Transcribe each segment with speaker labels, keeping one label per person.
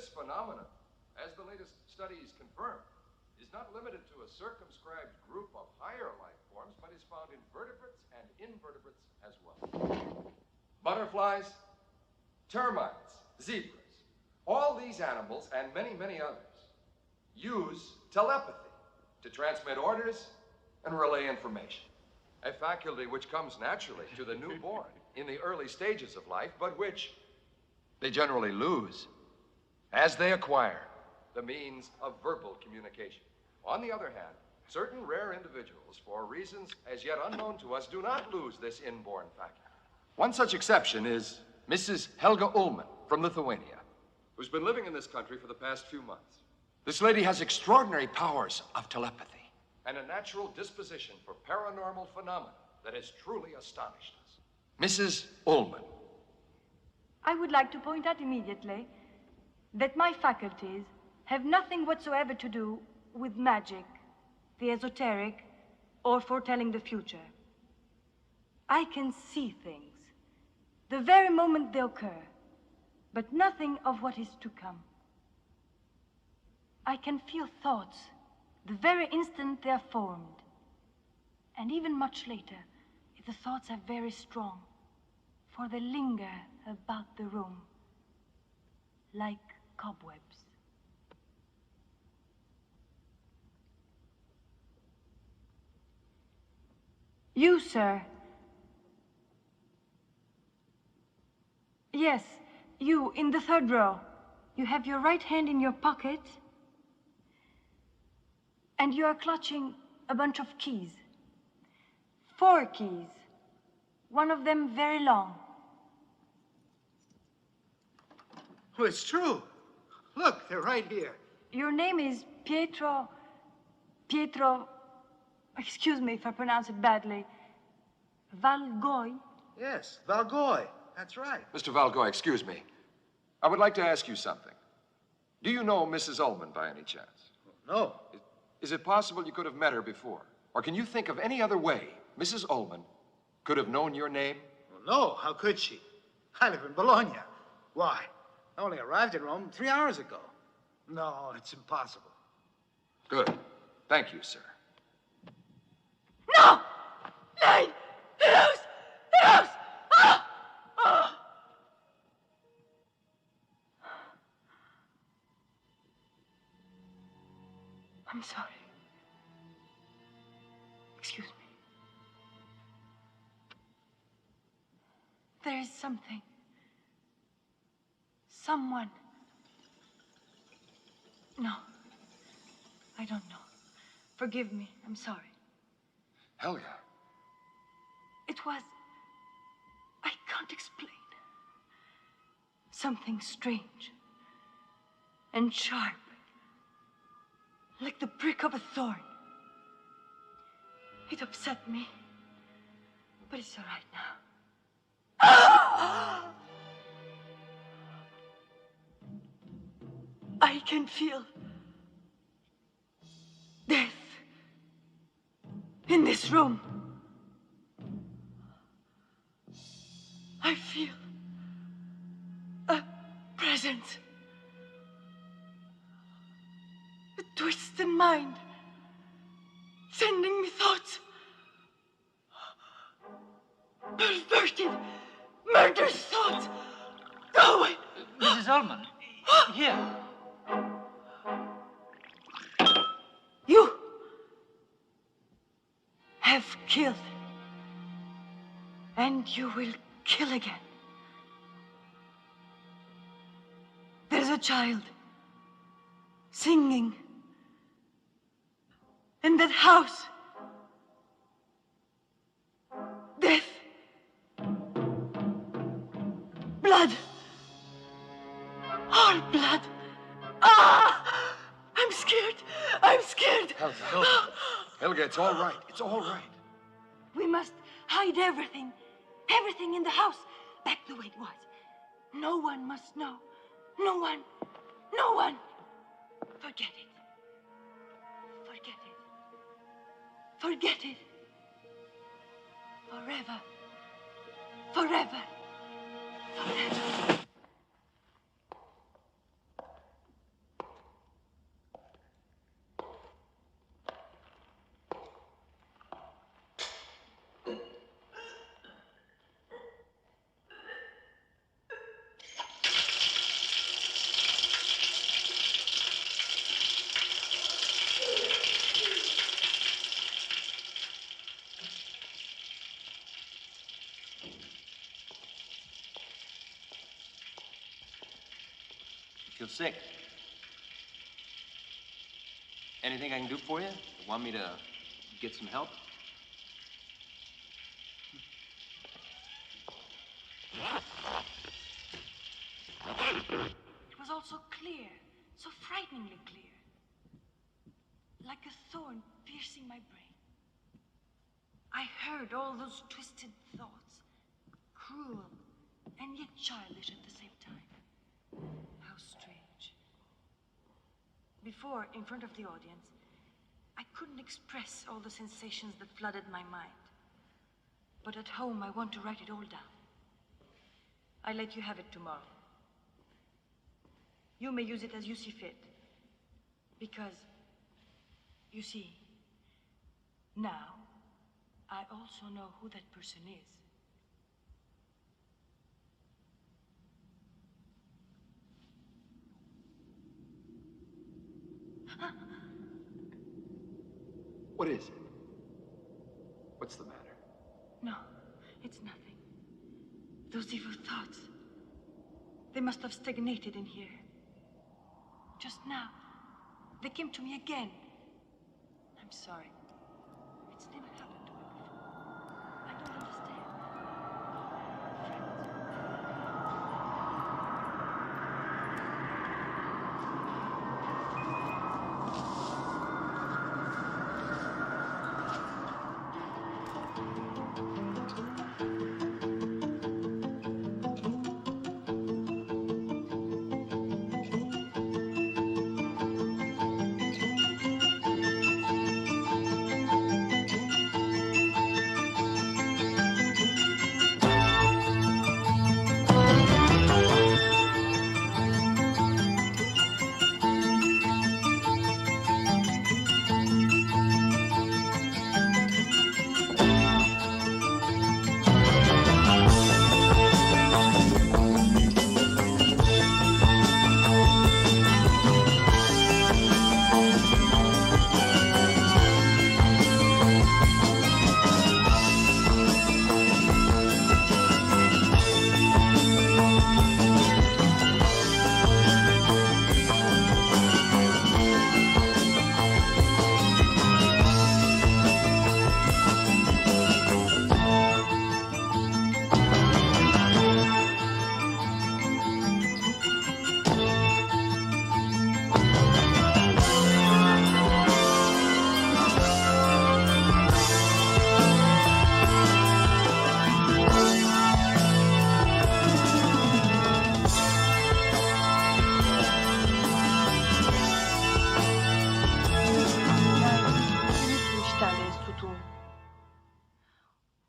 Speaker 1: this phenomenon, as the latest studies confirm, is not limited to a circumscribed group of higher life forms, but is found in vertebrates and invertebrates as well. Butterflies, termites, zebras, all these animals and many, many others use telepathy to transmit orders and relay information. A faculty which comes naturally to the newborn in the early stages of life, but which they generally lose as they acquire the means of verbal communication. On the other hand, certain rare individuals, for reasons as yet unknown to us, do not lose this inborn faculty. One such exception is Mrs. Helga Ullman from Lithuania, who's been living in this country for the past few months. This lady has extraordinary powers of telepathy and a natural disposition for paranormal phenomena that has truly astonished us. Mrs. Ullman.
Speaker 2: I would like to point out immediately that my faculties have nothing whatsoever to do with magic, the esoteric, or foretelling the future. I can see things the very moment they occur, but nothing of what is to come. I can feel thoughts the very instant they are formed, and even much later, if the thoughts are very strong, for they linger about the room like cobwebs. You, sir. Yes, you, in the third row. You have your right hand in your pocket, and you are clutching a bunch of keys. 4 keys. One of them very long.
Speaker 3: Oh, it's true. Look, they're right here.
Speaker 2: Your name is Pietro, excuse me if I pronounce it badly, Valgoy?
Speaker 3: Yes, Valgoy. That's right.
Speaker 1: Mr. Valgoy, excuse me. I would like to ask you something. Do you know Mrs. Ullman by any chance?
Speaker 3: No.
Speaker 1: Is it possible you could have met her before? Or can you think of any other way Mrs. Ullman could have known your name?
Speaker 3: Well, no, how could she? I live in Bologna. Why? I only arrived in Rome 3 hours ago. No, it's impossible.
Speaker 1: Good. Thank you, sir.
Speaker 2: No! Nein! Hinaus! Hinaus! Ah! Ah! I'm sorry. Excuse me. There is something. Someone. No. I don't know. Forgive me. I'm sorry.
Speaker 1: Helga.
Speaker 2: It was... I can't explain. Something strange and sharp, like the prick of a thorn. It upset me, but it's all right now. Ah! I can feel death in this room. I feel a presence, a twisted mind, sending me thoughts, perverted, murderous thoughts. Go away.
Speaker 4: Mrs. Ullman, here.
Speaker 2: You have killed, and you will kill again. There's a child singing in that house. Death. Blood. All blood. Ah! I'm scared. I'm scared.
Speaker 1: Helga. Helga, it's all right. It's all right.
Speaker 2: We must hide everything. Everything in the house back the way it was. No one must know. No one. No one. Forget it. Forget it. Forget it. Forever. Forever. Forever.
Speaker 5: feel sick. Anything I can do for you? You want me to get some help?
Speaker 2: It was all so clear, so frighteningly clear. Like a thorn piercing my brain. I heard all those twisted thoughts, cruel and yet childish at the same time. How strange. Before, in front of the audience, I couldn't express all the sensations that flooded my mind. But at home, I want to write it all down. I let you have it tomorrow. You may use it as you see fit. Because, you see, now, I also know who that person is.
Speaker 1: What is it? What's the matter?
Speaker 2: No, it's nothing. Those evil thoughts, they must have stagnated in here. Just now, they came to me again. I'm sorry. It's never happened to me before. I don't understand.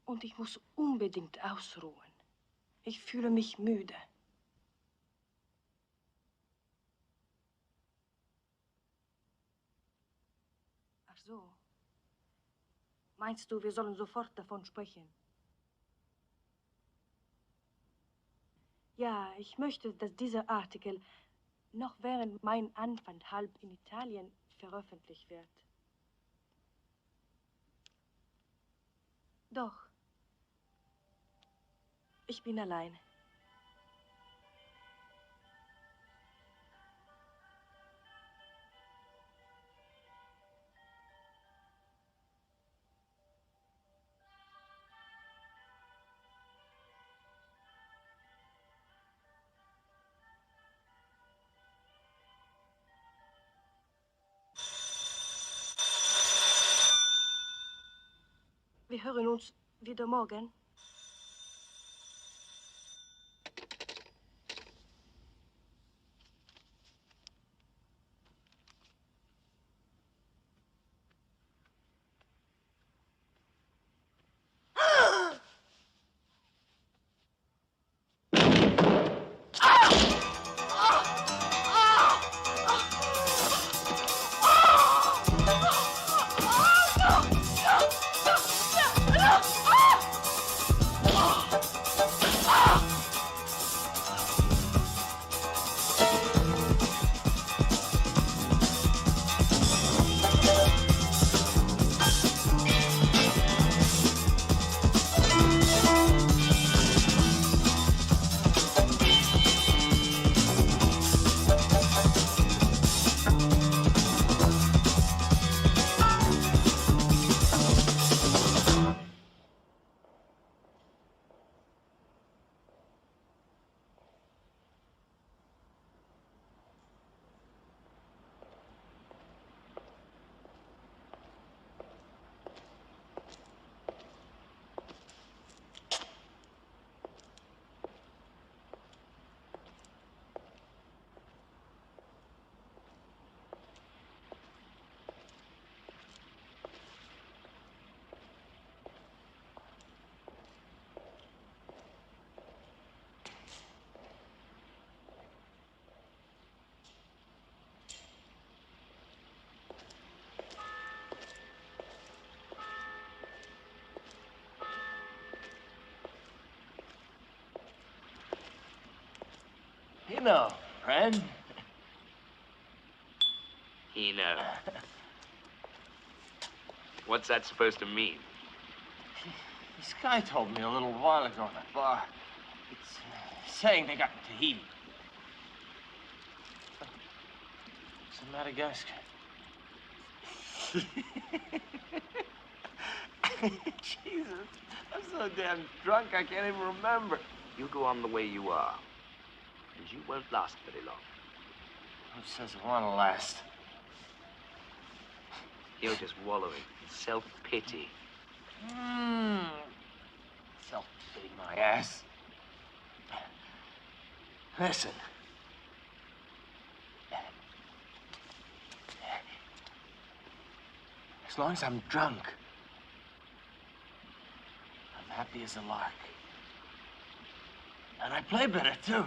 Speaker 2: Und ich muss unbedingt ausruhen. Ich fühle mich müde. Ach so. Meinst du, wir sollen sofort davon sprechen? Ja, ich möchte, dass dieser Artikel noch während mein Aufenthalt in Italien veröffentlicht wird. Doch. Ich bin allein. Wir hören uns wieder morgen.
Speaker 6: know, friend.
Speaker 7: Eno. What's that supposed to mean?
Speaker 6: This guy told me a little while ago in the bar. It's saying they got in Tahiti. It's in Madagascar. Jesus, I'm so damn drunk I can't even remember.
Speaker 7: You go on the way you are, and you won't last very long.
Speaker 6: Who says it won't last?
Speaker 7: You're just wallowing in self-pity.
Speaker 6: Self-pity my ass. Listen. As long as I'm drunk, I'm happy as a lark. And I play better, too.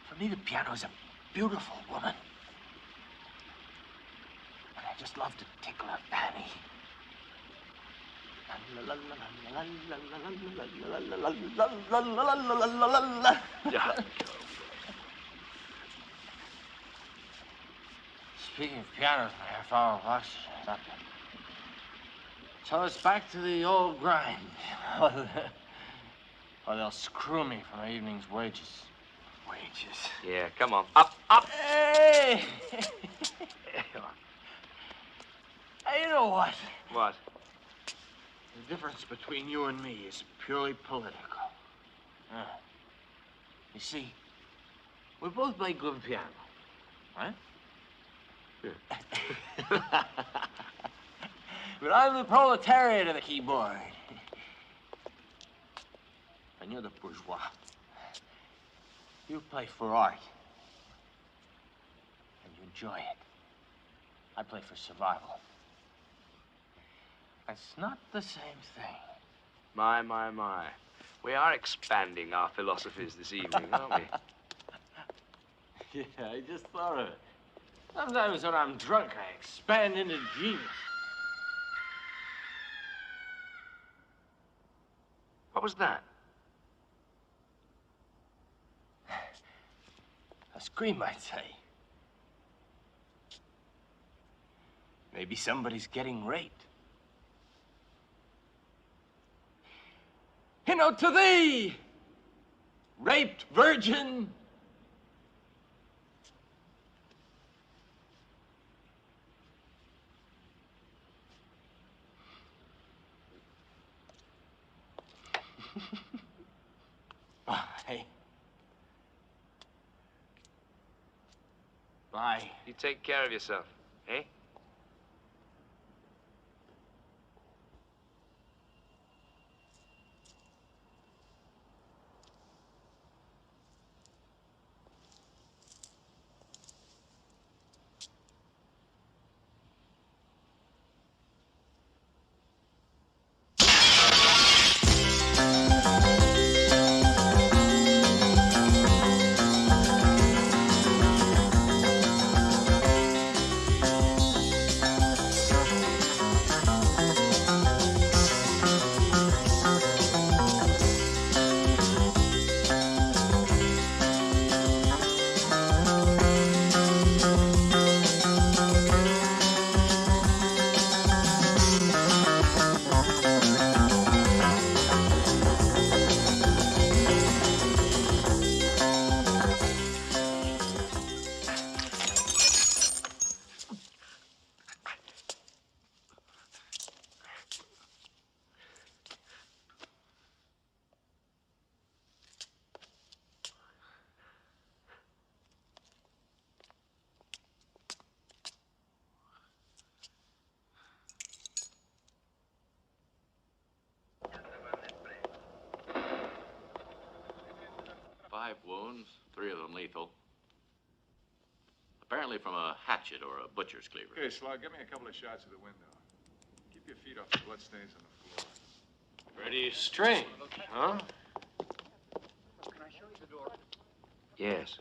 Speaker 6: For me, the piano is a beautiful woman. And I just love to tickle her fanny. Speaking of pianos, my half-hour of oxygen is up. So it's back to the old grind. Or they'll screw me for my evening's wages. Wages?
Speaker 7: Yeah, come on. Up, up!
Speaker 6: Hey! Hey, you know what?
Speaker 7: What?
Speaker 6: The difference between you and me is purely political. You see, we both play good piano, right? But I'm the proletariat of the keyboard. And you're the bourgeois. You play for art. And you enjoy it. I play for survival. It's not the same thing.
Speaker 7: My. We are expanding our philosophies this evening, aren't we?
Speaker 6: Yeah, I just thought of it. Sometimes when I'm drunk, I expand into genius.
Speaker 7: What was that?
Speaker 6: A scream, I'd say. Maybe somebody's getting raped. You know, to thee, raped virgin. Bye. Bye.
Speaker 7: You take care of yourself, eh?
Speaker 8: Five wounds, 3 of them lethal. Apparently from a hatchet or a butcher's cleaver.
Speaker 1: Okay, Slug, give me a couple of shots of the window. Keep your feet off the bloodstains on the floor.
Speaker 6: Pretty strange, huh?
Speaker 3: Can I show you the door?
Speaker 7: Yes.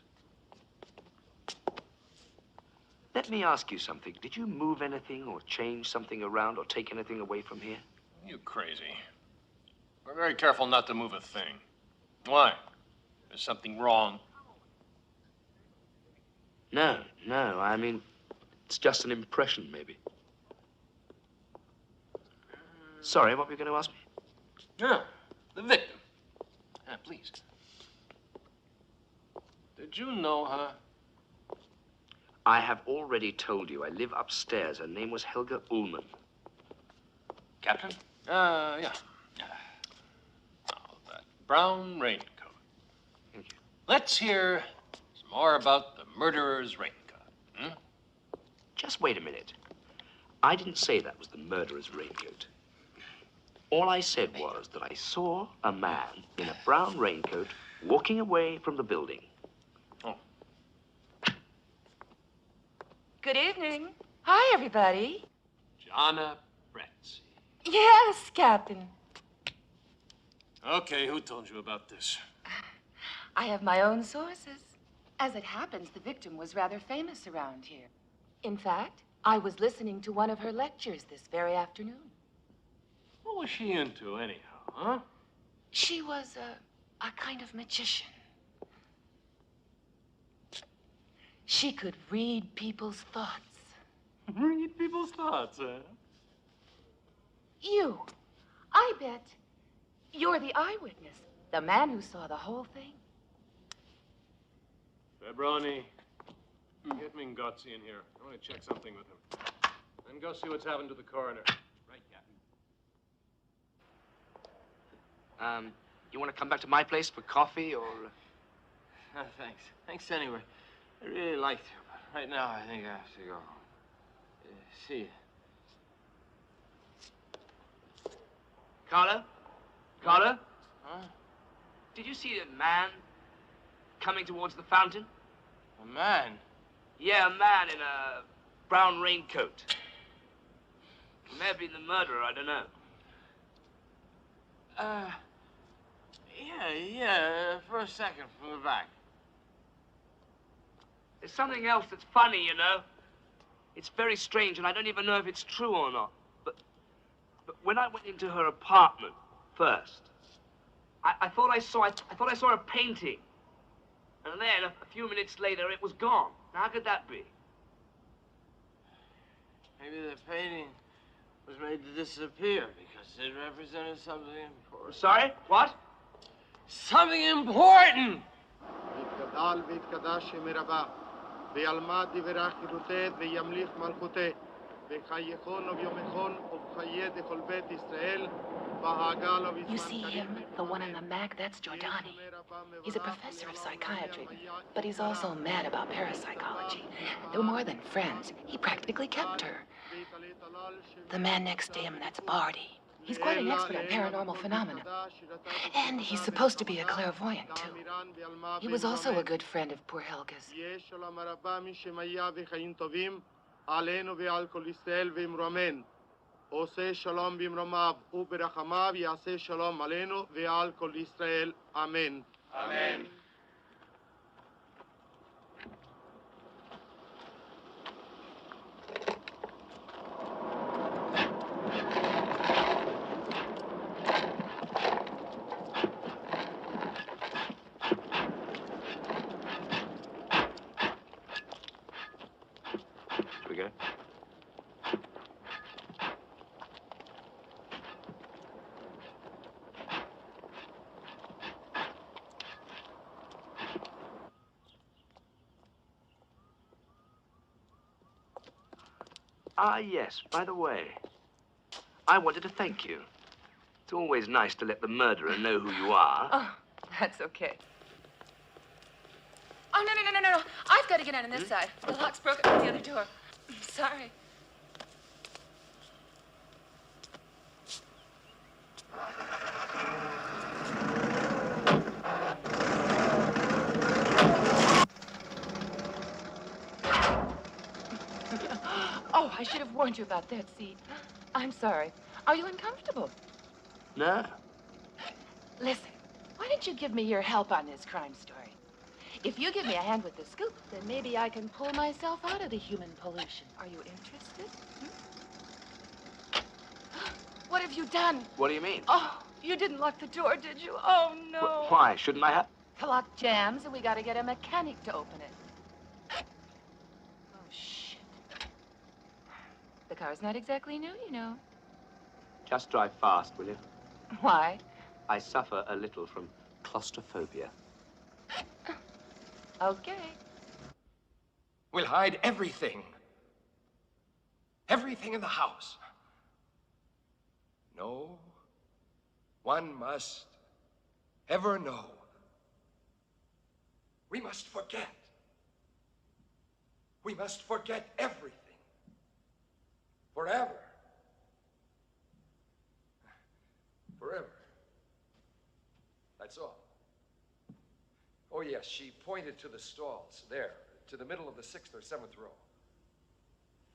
Speaker 7: Let me ask you something. Did you move anything or change something around or take anything away from here?
Speaker 8: You crazy. We're very careful not to move a thing. Why?
Speaker 6: Is something wrong?
Speaker 7: No, no. I mean, it's just an impression, maybe. Sorry, what were you going to ask me?
Speaker 6: Yeah, the victim. Please. Did you know her?
Speaker 7: I have already told you. I live upstairs. Her name was Helga Ullman.
Speaker 6: Captain? Yeah. Oh, that brown raincoat.
Speaker 7: Thank you.
Speaker 6: Let's hear some more about the murderer's raincoat.
Speaker 7: Just wait a minute. I didn't say that was the murderer's raincoat. All I said was that I saw a man in a brown raincoat walking away from the building.
Speaker 6: Oh.
Speaker 9: Good evening. Hi, everybody.
Speaker 6: Jana Bretzi.
Speaker 9: Yes, Captain.
Speaker 6: Okay, who told you about this?
Speaker 9: I have my own sources. As it happens, the victim was rather famous around here. In fact, I was listening to one of her lectures this very afternoon.
Speaker 6: What was she into, anyhow, huh?
Speaker 9: She was a kind of magician. She could read people's thoughts.
Speaker 6: Read people's thoughts, huh?
Speaker 9: You, I bet you're the eyewitness, the man who saw the whole thing.
Speaker 6: Febroni, get Mingozzi in here. I want to check something with him. Then go see what's happened to the coroner. Right, Captain.
Speaker 7: You want to come back to my place for coffee, or...
Speaker 6: Thanks. Thanks anyway. I really liked you, but right now I think I have to go. See you.
Speaker 7: Carlo? Carlo?
Speaker 6: Huh?
Speaker 7: Did you see a man coming towards the fountain?
Speaker 6: A man?
Speaker 7: Yeah, a man in a brown raincoat. He may have been the murderer, I don't know.
Speaker 6: Yeah, for a second, from the back.
Speaker 7: There's something else that's funny, you know. It's very strange, and I don't even know if it's true or not. But when I went into her apartment first, I thought I saw a painting. And then, a few minutes later, it was gone. Now, how could that be?
Speaker 6: Maybe the painting was made to disappear because it represented something important.
Speaker 7: Sorry? What?
Speaker 6: Something important!
Speaker 10: ויתגדל ויתקדש שם רבה, וילמד דברי חילותי וימליך מלכותי, וחייכון וביומכון ובחיי דכל בית ישראל, והגל ובזמן
Speaker 9: You see him, the one in the mag, that's Giordani. He's a professor of psychiatry, but he's also mad about parapsychology. They were more than friends. He practically kept her. The man next to him, that's Barty. He's quite an expert on paranormal phenomena. And he's supposed to be a clairvoyant, too. He was also a good friend of poor Helga's.
Speaker 10: עלינו ועל כל ישראל ואמרו אמן. עושה שלום במרומיו וברחמיו יעשה שלום עלינו ועל כל ישראל. אמן. אמן.
Speaker 7: Shall we go? Ah, yes, by the way, I wanted to thank you. It's always nice to let the murderer know who you are.
Speaker 9: Oh, that's okay. Oh, no. I've got to get on this side. The lock's broken from the other door. Sorry. Oh, I should have warned you about that seat. I'm sorry. Are you uncomfortable?
Speaker 7: No.
Speaker 9: Listen, why don't you give me your help on this crime story? If you give me a hand with the scoop, then maybe I can pull myself out of the human pollution. Are you interested? What have you done?
Speaker 7: What do you mean?
Speaker 9: Oh, you didn't lock the door, did you? Oh, no.
Speaker 7: Why? Shouldn't I have?
Speaker 9: The lock jams, and we gotta get a mechanic to open it. Oh, shit. The car's not exactly new, you know.
Speaker 7: Just drive fast, will you?
Speaker 9: Why?
Speaker 7: I suffer a little from claustrophobia.
Speaker 9: Okay.
Speaker 1: We'll hide everything. Everything in the house. No one must ever know. We must forget. We must forget everything. Forever. Forever. That's all. Oh, yes, she pointed to the stalls, there, to the middle of the 6th or 7th row.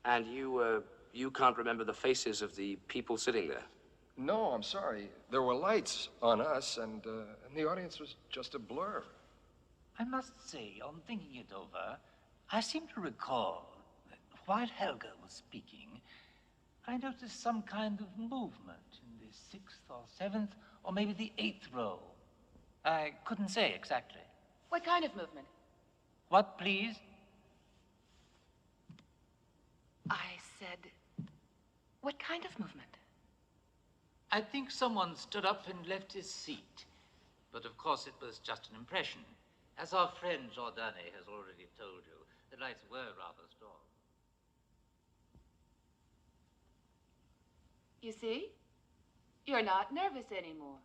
Speaker 7: And you can't remember the faces of the people sitting there?
Speaker 1: No, I'm sorry. There were lights on us, and the audience was just a blur.
Speaker 4: I must say, on thinking it over, I seem to recall that while Helga was speaking, I noticed some kind of movement in the 6th or 7th, or maybe the 8th row. I couldn't say exactly.
Speaker 9: What kind of movement?
Speaker 4: What, please?
Speaker 9: I said, what kind of movement?
Speaker 4: I think someone stood up and left his seat. But of course it was just an impression. As our friend Giordani has already told you, the lights were rather strong.
Speaker 9: You see? You're not nervous anymore.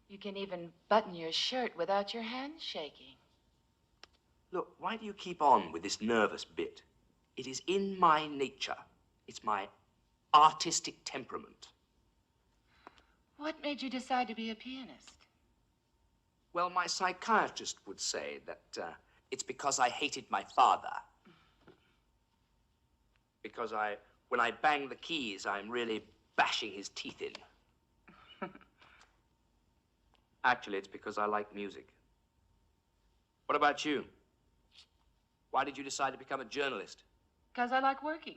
Speaker 9: You can even button your shirt without your hands shaking.
Speaker 7: Look, why do you keep on with this nervous bit? It is in my nature. It's my artistic temperament.
Speaker 9: What made you decide to be a pianist?
Speaker 7: Well, my psychiatrist would say that it's because I hated my father. Because when I bang the keys, I'm really bashing his teeth in. Actually, it's because I like music. What about you? Why did you decide to become a journalist?
Speaker 9: Because I like working.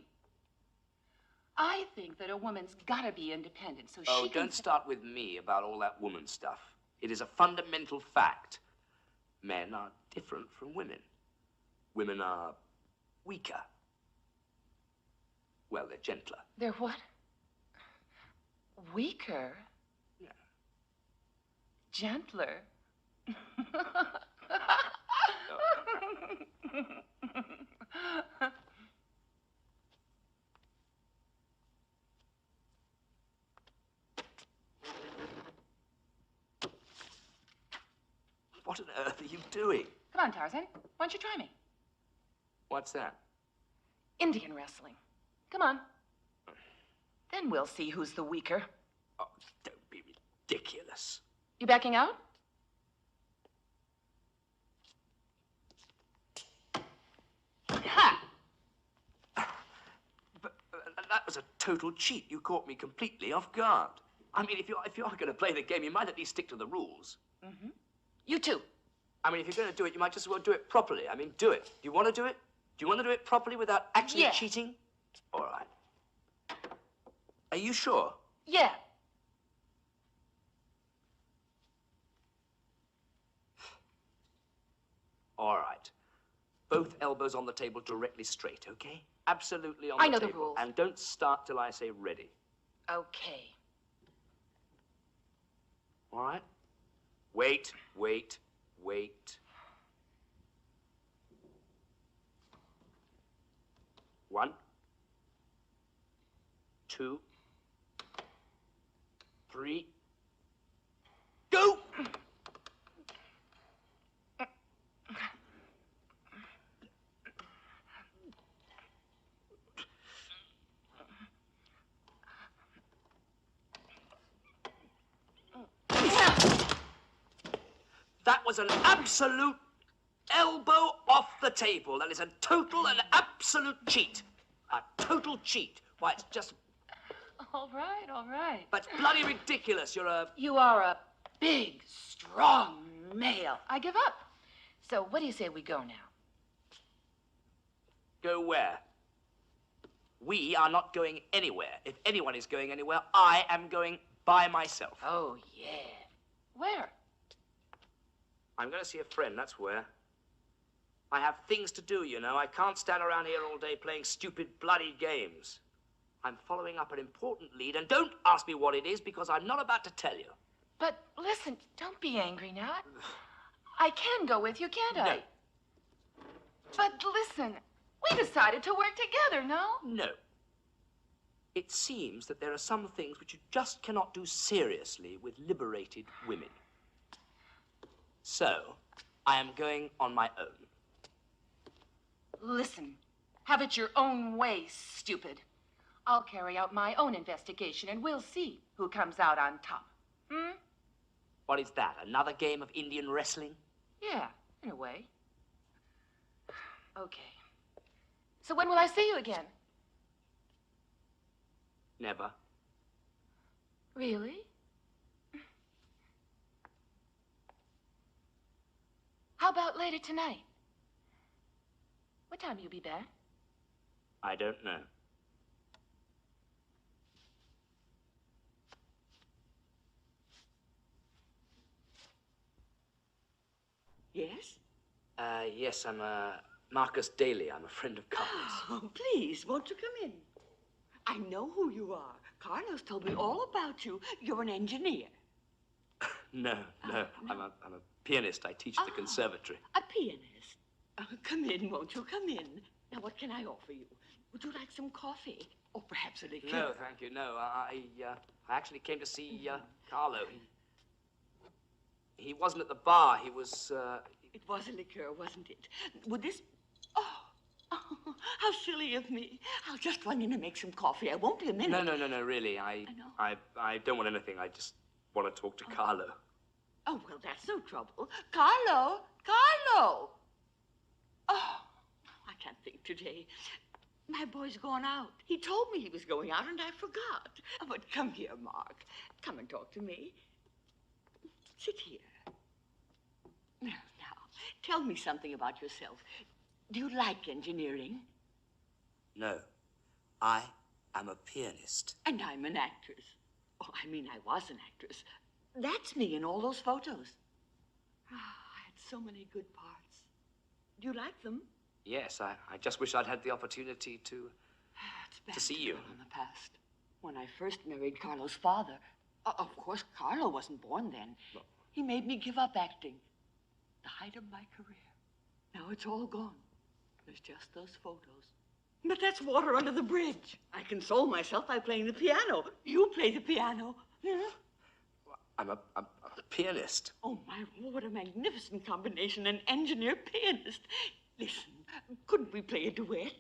Speaker 9: I think that a woman's gotta be independent, so
Speaker 7: Oh,
Speaker 9: she can...
Speaker 7: don't start with me about all that woman stuff. It is a fundamental fact. Men are different from women. Women are weaker. Well, they're gentler.
Speaker 9: They're what? Weaker?
Speaker 7: Yeah.
Speaker 9: Gentler?
Speaker 7: What on earth are you doing?
Speaker 9: Come on, Tarzan. Why don't you try me?
Speaker 7: What's that?
Speaker 9: Indian wrestling. Come on. Then we'll see who's the weaker.
Speaker 7: Oh, don't be ridiculous.
Speaker 9: You backing out? Ha!
Speaker 7: But that was a total cheat. You caught me completely off guard. I mean, if you are going to play the game, you might at least stick to the rules.
Speaker 9: Mm-hmm. You too.
Speaker 7: I mean, if you're going to do it, you might just as well do it properly. I mean, do it. Do you want to do it? Do you want to do it properly without actually cheating? All right. Are you sure?
Speaker 9: Yeah.
Speaker 7: All right. Both elbows on the table directly straight, okay? Absolutely on the table.
Speaker 9: I know the rules.
Speaker 7: And don't start till I say ready.
Speaker 9: Okay.
Speaker 7: All right? Wait, wait, wait. 1, 2, 3, go! That was an absolute elbow off the table. That is a total and absolute cheat. A total cheat. Why, it's just...
Speaker 9: All right, all right.
Speaker 7: That's bloody ridiculous.
Speaker 9: You are a big, strong male. I give up. So what do you say we go now?
Speaker 7: Go where? We are not going anywhere. If anyone is going anywhere, I am going by myself.
Speaker 9: Oh, yeah. Where?
Speaker 7: I'm going to see a friend, that's where. I have things to do, you know. I can't stand around here all day playing stupid, bloody games. I'm following up an important lead, and don't ask me what it is, because I'm not about to tell you.
Speaker 9: But listen, don't be angry now. I can go with you, can't I?
Speaker 7: No.
Speaker 9: But listen, we decided to work together, no?
Speaker 7: No. It seems that there are some things which you just cannot do seriously with liberated women. So, I am going on my own.
Speaker 9: Listen, have it your own way, stupid. I'll carry out my own investigation, and we'll see who comes out on top. Hmm?
Speaker 7: What is that, another game of Indian wrestling?
Speaker 9: Yeah, in a way. Okay. So when will I see you again?
Speaker 7: Never.
Speaker 9: Really? How about later tonight? What time will you be back?
Speaker 7: I don't know.
Speaker 11: Yes?
Speaker 7: Yes, I'm, Marcus Daly. I'm a friend of Carlos.
Speaker 11: Oh, please, won't you come in? I know who you are. Carlos told me all about you. You're an engineer.
Speaker 7: No.
Speaker 11: No.
Speaker 7: I'm a pianist. I teach at the conservatory.
Speaker 11: A pianist. Come in, won't you? Come in. Now, what can I offer you? Would you like some coffee? Or perhaps a liqueur?
Speaker 7: No, thank you. No, I actually came to see, Carlo. He wasn't at the bar. He was,
Speaker 11: It was a liqueur, wasn't it? Would this... Oh, how silly of me. I'll just run in and make some coffee. I won't be a minute.
Speaker 7: No, really. I don't want anything. I just want to talk to Carlo.
Speaker 11: Oh, well, that's no trouble. Carlo! Carlo! Oh, I can't think today. My boy's gone out. He told me he was going out, and I forgot. Oh, but come here, Mark. Come and talk to me. Sit here. Now, tell me something about yourself. Do you like engineering?
Speaker 7: No, I am a pianist.
Speaker 11: And I'm an actress. Oh, I mean, I was an actress. That's me in all those photos. Ah, I had so many good parts. Do you like them?
Speaker 7: Yes, I just wish I'd had the opportunity to see you.
Speaker 11: In the past, when I first married Carlo's father, of course, Carlo wasn't born then.
Speaker 7: No.
Speaker 11: He made me give up acting. The height of my career. Now it's all gone. There's just those photos. But that's water under the bridge. I console myself by playing the piano. You play the piano. Hmm?
Speaker 7: I'm a pianist.
Speaker 11: Oh, my, what a magnificent combination, an engineer-pianist. Listen, couldn't we play a duet?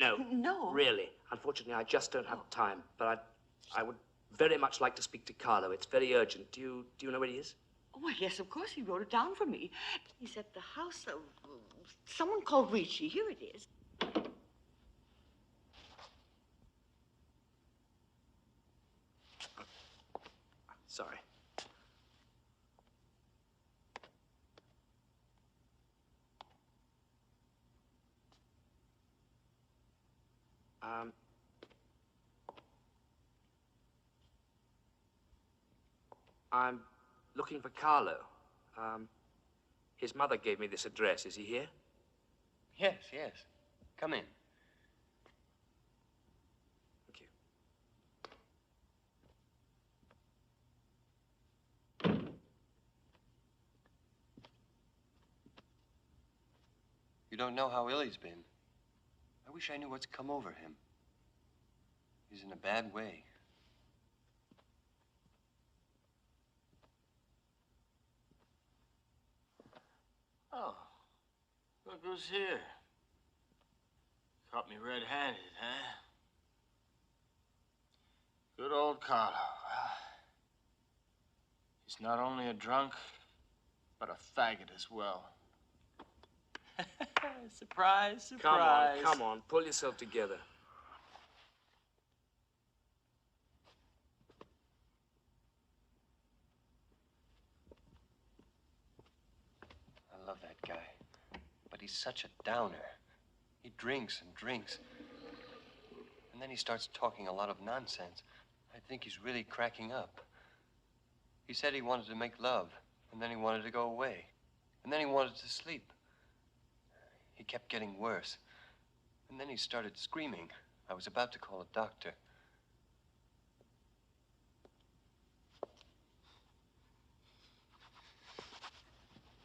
Speaker 7: No.
Speaker 11: No?
Speaker 7: Really. Unfortunately, I just don't have time. But I would very much like to speak to Carlo. It's very urgent. Do you know where he is?
Speaker 11: Oh, well, yes, of course. He wrote it down for me. He's at the house of someone called Ricci. Here it is.
Speaker 7: Sorry. I'm looking for Carlo. His mother gave me this address. Is he here?
Speaker 5: Yes. Come in.
Speaker 7: Thank you.
Speaker 5: You don't know how ill he's been. I wish I knew what's come over him. He's in a bad way.
Speaker 6: Oh, look who's here. Caught me red-handed, huh? Good old Carlo. Well, he's not only a drunk, but a faggot as well.
Speaker 4: Surprise, surprise.
Speaker 7: Come on, pull yourself together.
Speaker 5: I love that guy, but he's such a downer. He drinks and drinks, and then he starts talking a lot of nonsense. I think he's really cracking up. He said he wanted to make love, and then he wanted to go away. And then he wanted to sleep. He kept getting worse. And then he started screaming. I was about to call a doctor.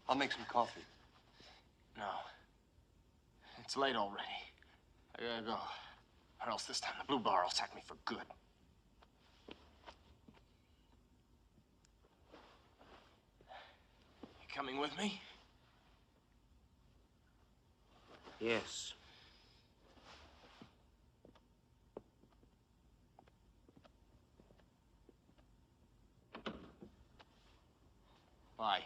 Speaker 5: I'll make some coffee.
Speaker 6: No. It's late already. I gotta go. Or else this time the blue bar will sack me for good. You coming with me?
Speaker 7: Yes.
Speaker 6: Why?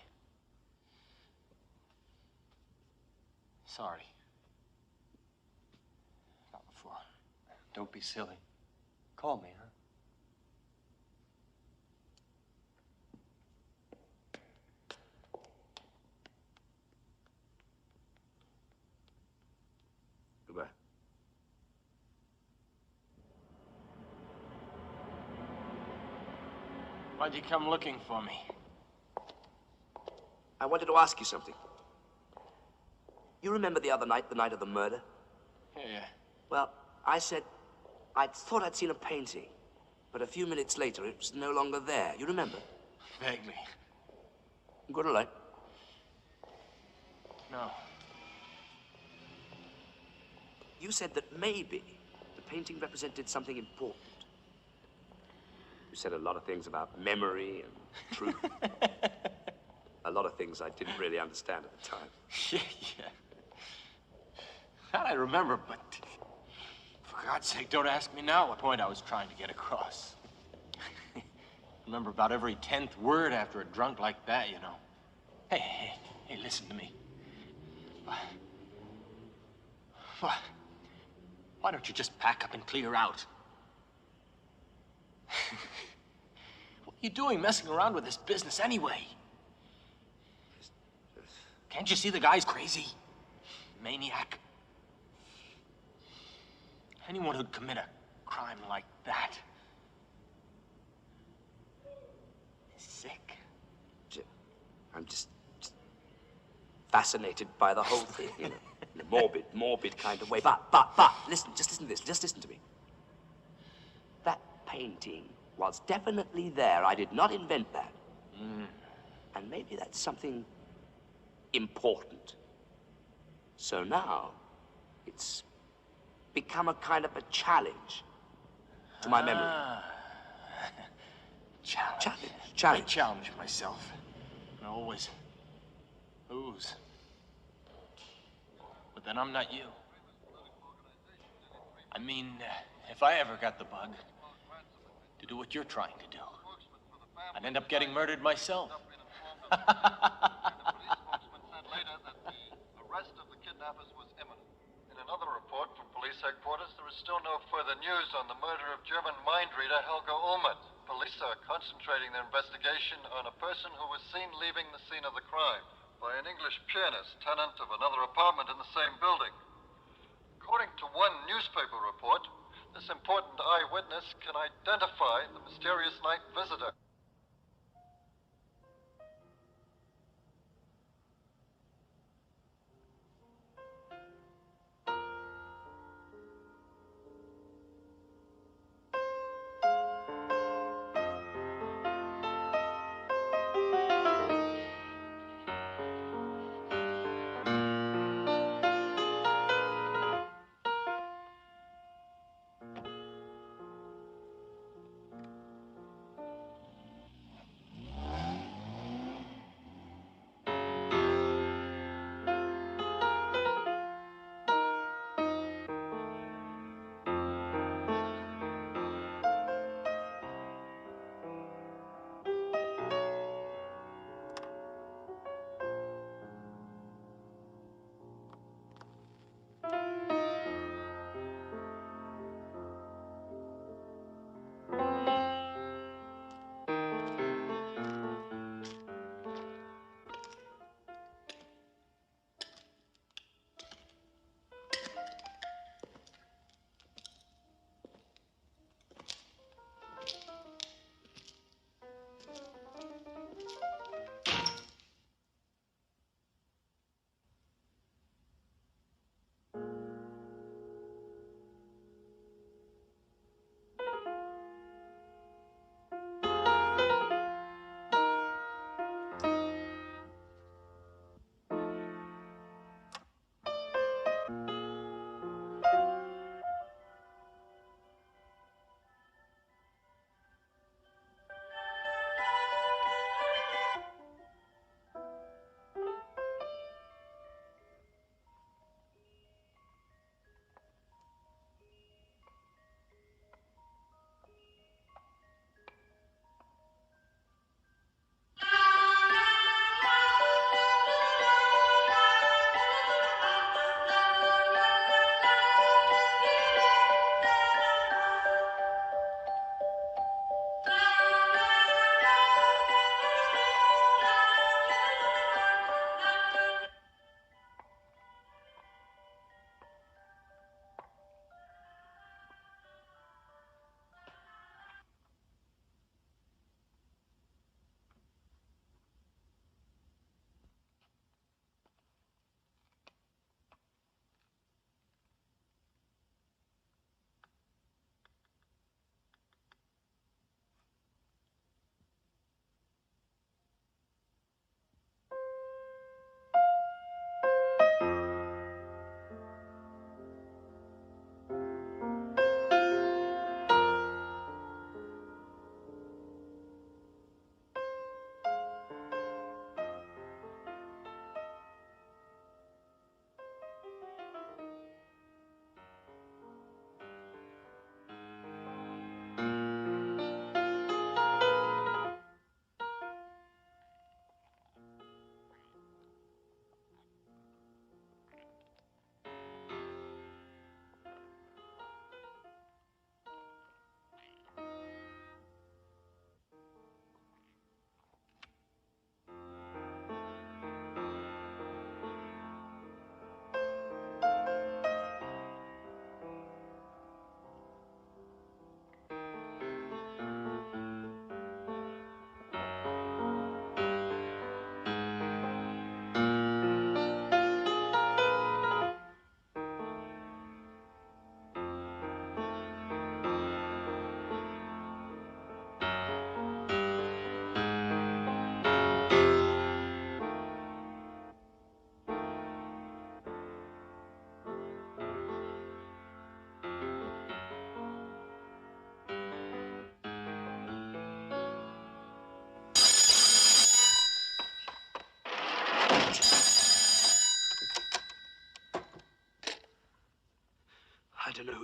Speaker 6: Sorry. Not before.
Speaker 5: Don't be silly. Call me, huh?
Speaker 7: Goodbye.
Speaker 6: Why'd you come looking for me?
Speaker 7: I wanted to ask you something. You remember the other night, the night of the murder?
Speaker 6: Yeah.
Speaker 7: Well, I said I thought I'd seen a painting, but a few minutes later it was no longer there. You remember?
Speaker 6: Vaguely.
Speaker 7: Good or late?
Speaker 6: No.
Speaker 7: You said that maybe the painting represented something important. You said a lot of things about memory and truth. A lot of things I didn't really understand at the time.
Speaker 6: Yeah. That I remember, but for God's sake, don't ask me now what point I was trying to get across. Remember about every 10th word after a drunk like that, you know. Hey, listen to me. Why don't you just pack up and clear out? What are you doing messing around with this business anyway? Can't you see the guy's crazy? Maniac. Anyone who'd commit a crime like that is sick.
Speaker 7: I'm just fascinated by the whole thing, you know, in a morbid kind of way. But, listen, just listen to this. Just listen to me. That painting was definitely there. I did not invent that. And maybe that's something important. So now, it's become a kind of a challenge to my memory.
Speaker 6: Challenge. I challenge myself. I always lose. But then I'm not you. I mean, if I ever got the bug to do what you're trying to do, I'd end up getting murdered myself.
Speaker 12: Arrest of the kidnappers was imminent. In another report from police headquarters, there is still no further news on the murder of German mind reader Helga Ullmann. Police are concentrating their investigation on a person who was seen leaving the scene of the crime by an English pianist, tenant of another apartment in the same building. According to one newspaper report, this important eyewitness can identify the mysterious night visitor.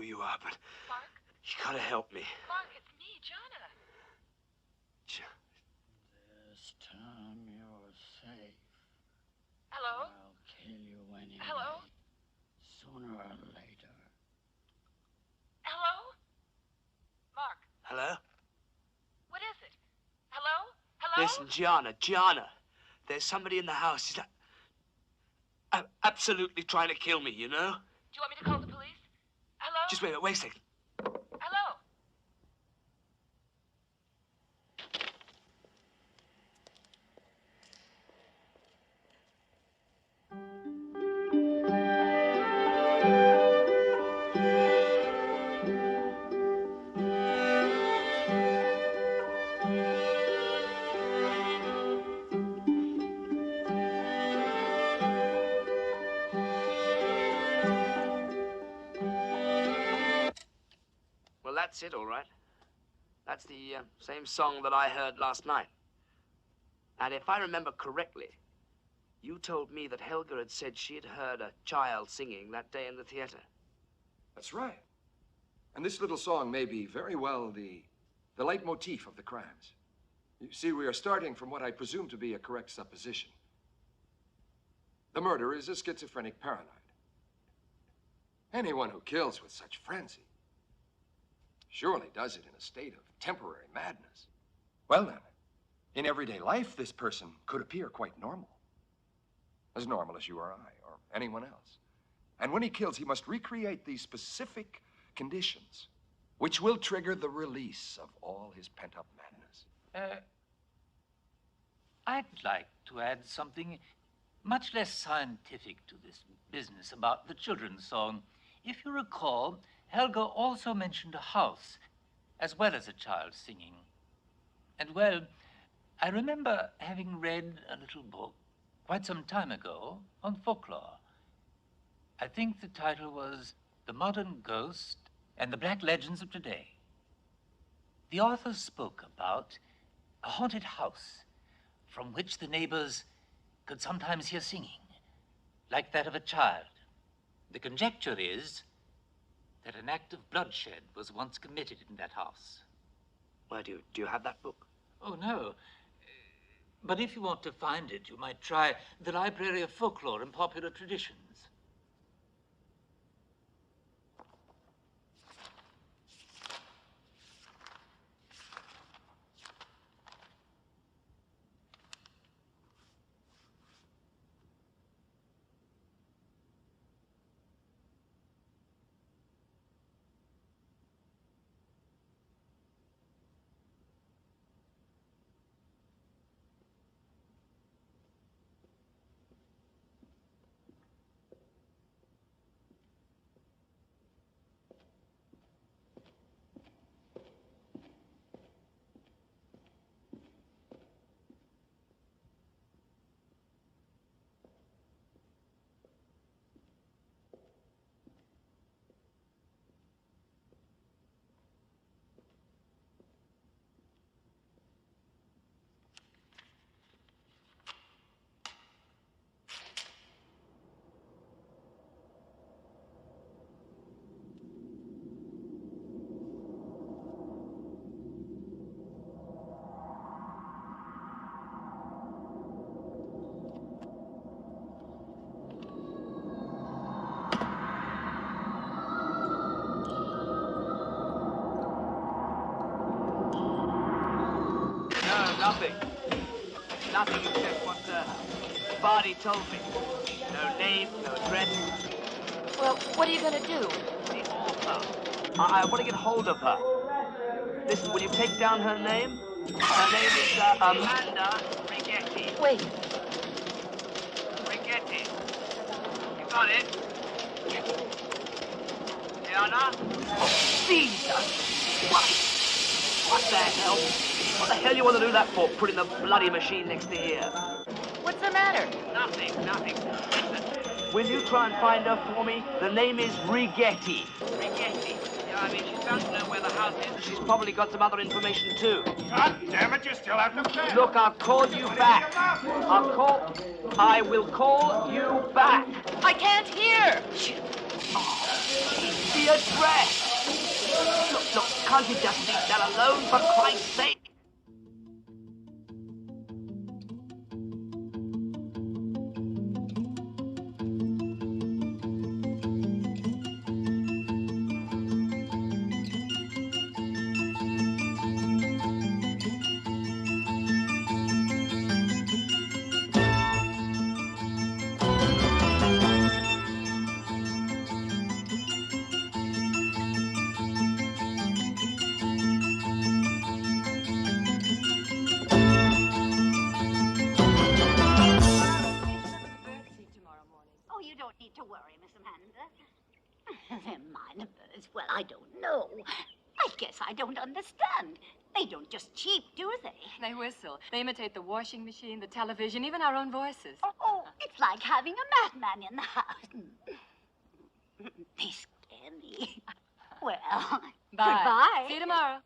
Speaker 7: you are, but
Speaker 9: Mark?
Speaker 7: you gotta help me.
Speaker 9: Mark, it's me, Jonna.
Speaker 13: This time you're safe.
Speaker 9: Hello?
Speaker 13: I'll kill you anyway.
Speaker 9: Hello?
Speaker 13: Sooner or later.
Speaker 9: Hello? Mark,
Speaker 7: Hello?
Speaker 9: what is it? Hello? Hello?
Speaker 7: Listen, Gianna, there's somebody in the house. He's absolutely trying to kill me, you know?
Speaker 9: Do you want me to call the police? Hello?
Speaker 7: Just wait a second.
Speaker 9: Hello?
Speaker 7: Well, that's it, all right. That's the same song that I heard last night. And if I remember correctly, you told me that Helga had said she had heard a child singing that day in the theater.
Speaker 1: That's right. And this little song may be very well the leitmotif of the crimes. You see, we are starting from what I presume to be a correct supposition. The murderer is a schizophrenic paranoid. Anyone who kills with such frenzy surely does it in a state of temporary madness. Well then, in everyday life, this person could appear quite normal. As normal as you or I, or anyone else. And when he kills, he must recreate these specific conditions, which will trigger the release of all his pent-up madness.
Speaker 4: I'd like to add something much less scientific to this business about the children's song. If you recall, Helga also mentioned a house, as well as a child singing. And, well, I remember having read a little book quite some time ago on folklore. I think the title was The Modern Ghost and the Black Legends of Today. The author spoke about a haunted house from which the neighbors could sometimes hear singing, like that of a child. The conjecture is that an act of bloodshed was once committed in that house.
Speaker 7: Where do you have that book?
Speaker 4: Oh, no. But if you want to find it, you might try the Library of Folklore and Popular Traditions.
Speaker 7: Nothing. Nothing except what Barney told me. No name, no address.
Speaker 9: Well, what are you going to do?
Speaker 7: The author. I want to get hold of her. Listen, will you take down her name? Her name is Amanda Rigetti.
Speaker 9: Wait.
Speaker 7: Rigetti. You got it? Diana? Oh, Jesus! What the hell? What the hell you want to do that for, putting the bloody machine next to here?
Speaker 9: What's the matter?
Speaker 7: Nothing. Listen, will you try and find her for me? The name is Rigetti. Rigetti. Yeah, I mean, she's bound to know where the house is, and she's probably got some other information, too.
Speaker 3: God damn it, you still have to pay.
Speaker 7: Look, I'll call you back. I will call you back.
Speaker 9: I can't hear.
Speaker 7: Oh, the address. Look, can't you just leave that alone, for Christ's sake?
Speaker 14: Oh, you don't need to worry, Miss Amanda. They're minor birds. Well, I don't know. I guess I don't understand. They don't just cheep, do they?
Speaker 15: They whistle. They imitate the washing machine, the television, even our own voices.
Speaker 14: Oh, it's like having a madman in the house. They scare me. Well,
Speaker 15: Bye.
Speaker 14: goodbye.
Speaker 15: See you tomorrow.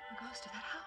Speaker 15: Who goes to that house?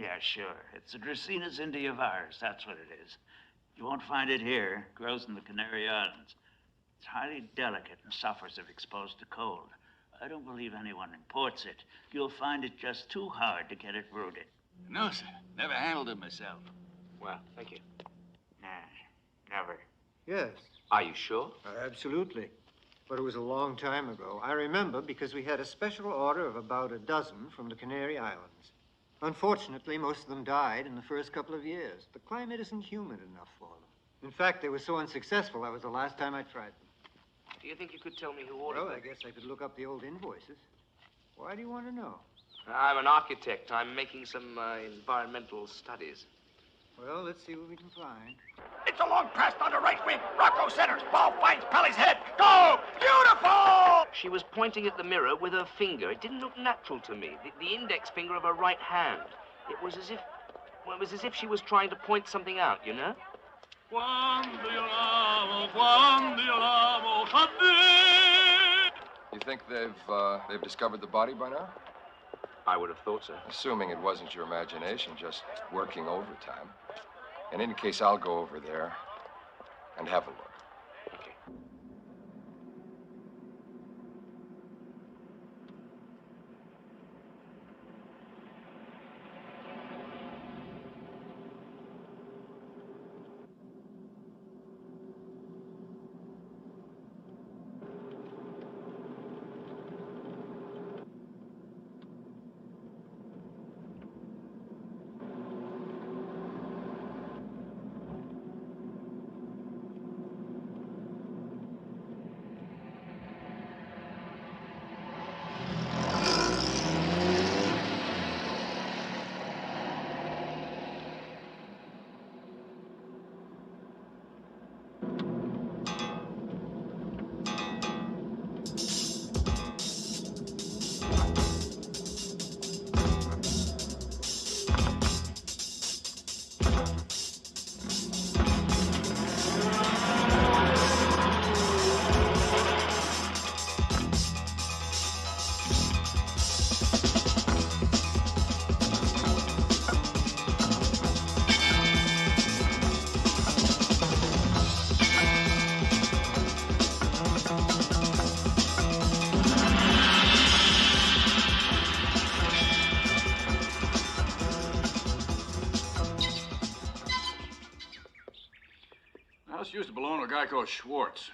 Speaker 16: Yeah, sure. It's a Dracaenas India virus. That's what it is. You won't find it here. It grows in the Canary Islands. It's highly delicate and suffers if exposed to cold. I don't believe anyone imports it. You'll find it just too hard to get it rooted.
Speaker 17: No, sir. Never handled it myself.
Speaker 7: Well, thank you.
Speaker 16: Nah, never.
Speaker 18: Yes.
Speaker 7: Are you sure?
Speaker 18: Absolutely. But it was a long time ago. I remember because we had a special order of about a dozen from the Canary Islands. Unfortunately, most of them died in the first couple of years. The climate isn't humid enough for them. In fact, they were so unsuccessful, that was the last time I tried them.
Speaker 7: Do you think you could tell me who ordered
Speaker 18: Well,
Speaker 7: them?
Speaker 18: I guess I could look up the old invoices. Why do you want to know?
Speaker 7: I'm an architect. I'm making some environmental studies.
Speaker 18: Well, let's see what we can find.
Speaker 19: It's a long pass down the right wing. Rocco centers. Ball finds Pelly's head. Go! Beautiful!
Speaker 7: She was pointing at the mirror with her finger. It didn't look natural to me. The index finger of her right hand. It was as if she was trying to point something out, you know?
Speaker 1: You think they've discovered the body by now?
Speaker 7: I would have thought so.
Speaker 1: Assuming it wasn't your imagination, just working overtime. In any case, I'll go over there and have a look.
Speaker 17: House used to belong to a guy called Schwartz.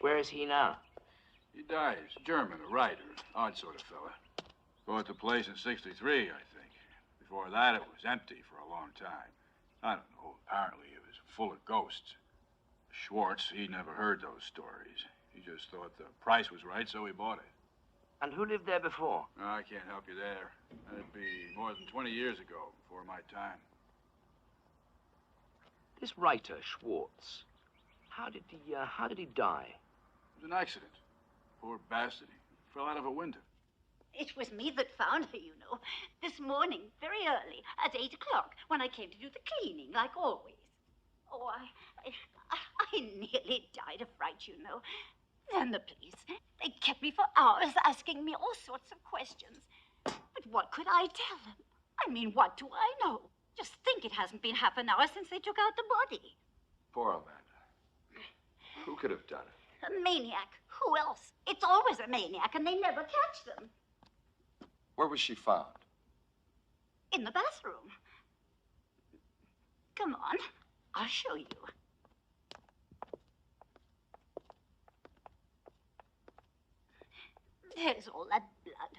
Speaker 7: Where is he now?
Speaker 17: He died. He's German, a writer, odd sort of fella. Bought the place in '63, I think. Before that, it was empty for a long time. I don't know. Apparently, it was full of ghosts. Schwartz, he never heard those stories. He just thought the price was right, so he bought it.
Speaker 7: And who lived there before?
Speaker 17: I can't help you there. That'd be more than 20 years ago, before my time.
Speaker 7: This writer, Schwartz, how did he die?
Speaker 17: It was an accident. Poor bastard. He fell out of a window.
Speaker 14: It was me that found her, you know, this morning, very early, at 8 o'clock, when I came to do the cleaning, like always. Oh, I nearly died of fright, you know. And the police, they kept me for hours asking me all sorts of questions. But what could I tell them? I mean, what do I know? Just think, it hasn't been half an hour since they took out the body.
Speaker 1: Poor Amanda. Who could have done it?
Speaker 14: A maniac. Who else? It's always a maniac, and they never catch them.
Speaker 1: Where was she found?
Speaker 14: In the bathroom. Come on, I'll show you. There's all that blood.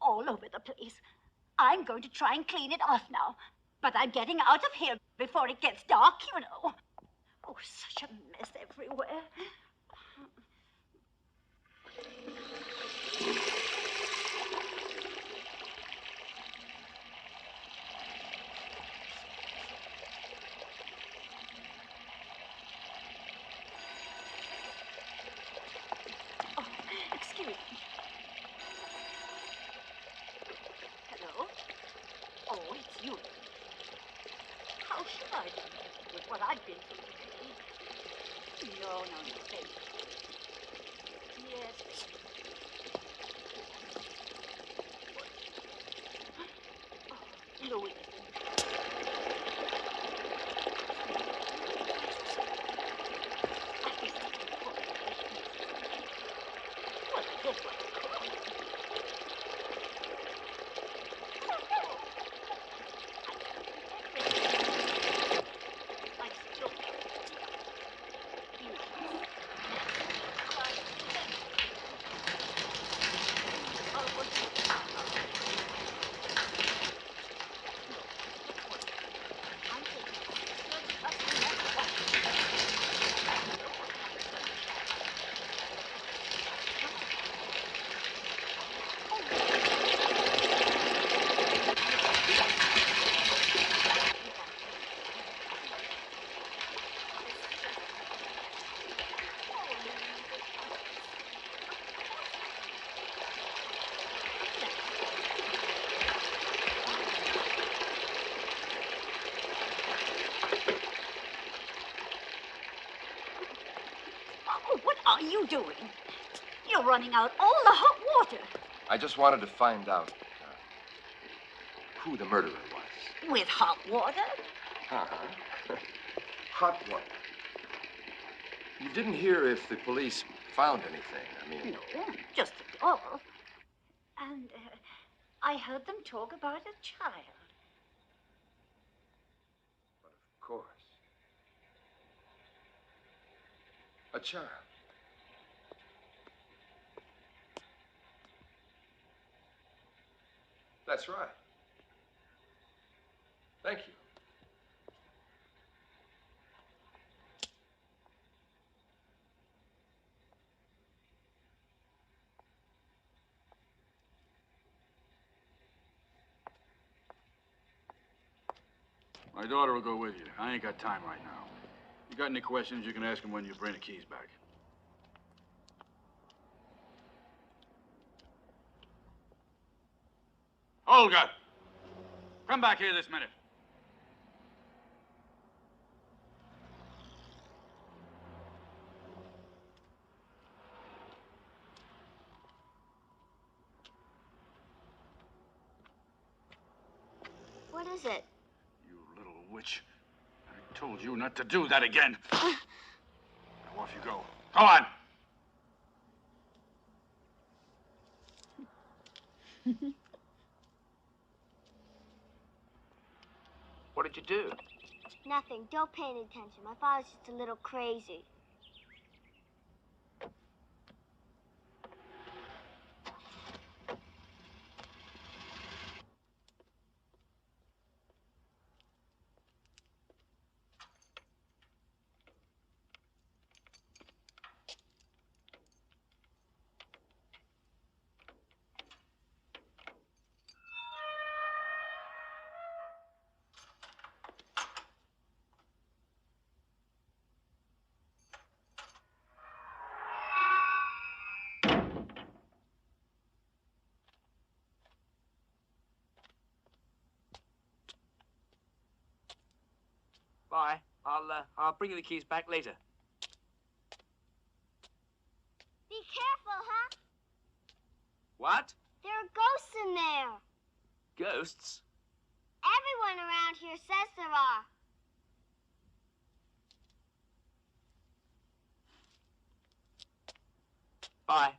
Speaker 14: All over the place. I'm going to try and clean it off now. But I'm getting out of here before it gets dark, you know. Oh, such a mess everywhere. Oh, excuse me. Hello? Oh, it's you. How should I do with what I've been through today? No, thank you. Yes. Oh, Louis. are you doing? You're running out all the hot water.
Speaker 1: I just wanted to find out who the murderer was.
Speaker 14: With hot water?
Speaker 1: Uh-huh. Hot water. You didn't hear if the police found anything. I mean...
Speaker 14: No, just a doll. And I heard them talk about a child.
Speaker 1: Of course. A child. That's right. Thank you.
Speaker 17: My daughter will go with you. I ain't got time right now. You got any questions, you can ask him when you bring the keys back. Olga! Come back here this minute.
Speaker 20: What is it?
Speaker 17: You little witch. I told you not to do that again. Now off you go. Go on!
Speaker 7: What did you do?
Speaker 20: Nothing. Don't pay any attention. My father's just a little crazy.
Speaker 7: Bye. I'll bring you the keys back later.
Speaker 20: Be careful, huh?
Speaker 7: What?
Speaker 20: There are ghosts in there.
Speaker 7: Ghosts?
Speaker 20: Everyone around here says there are.
Speaker 7: Bye.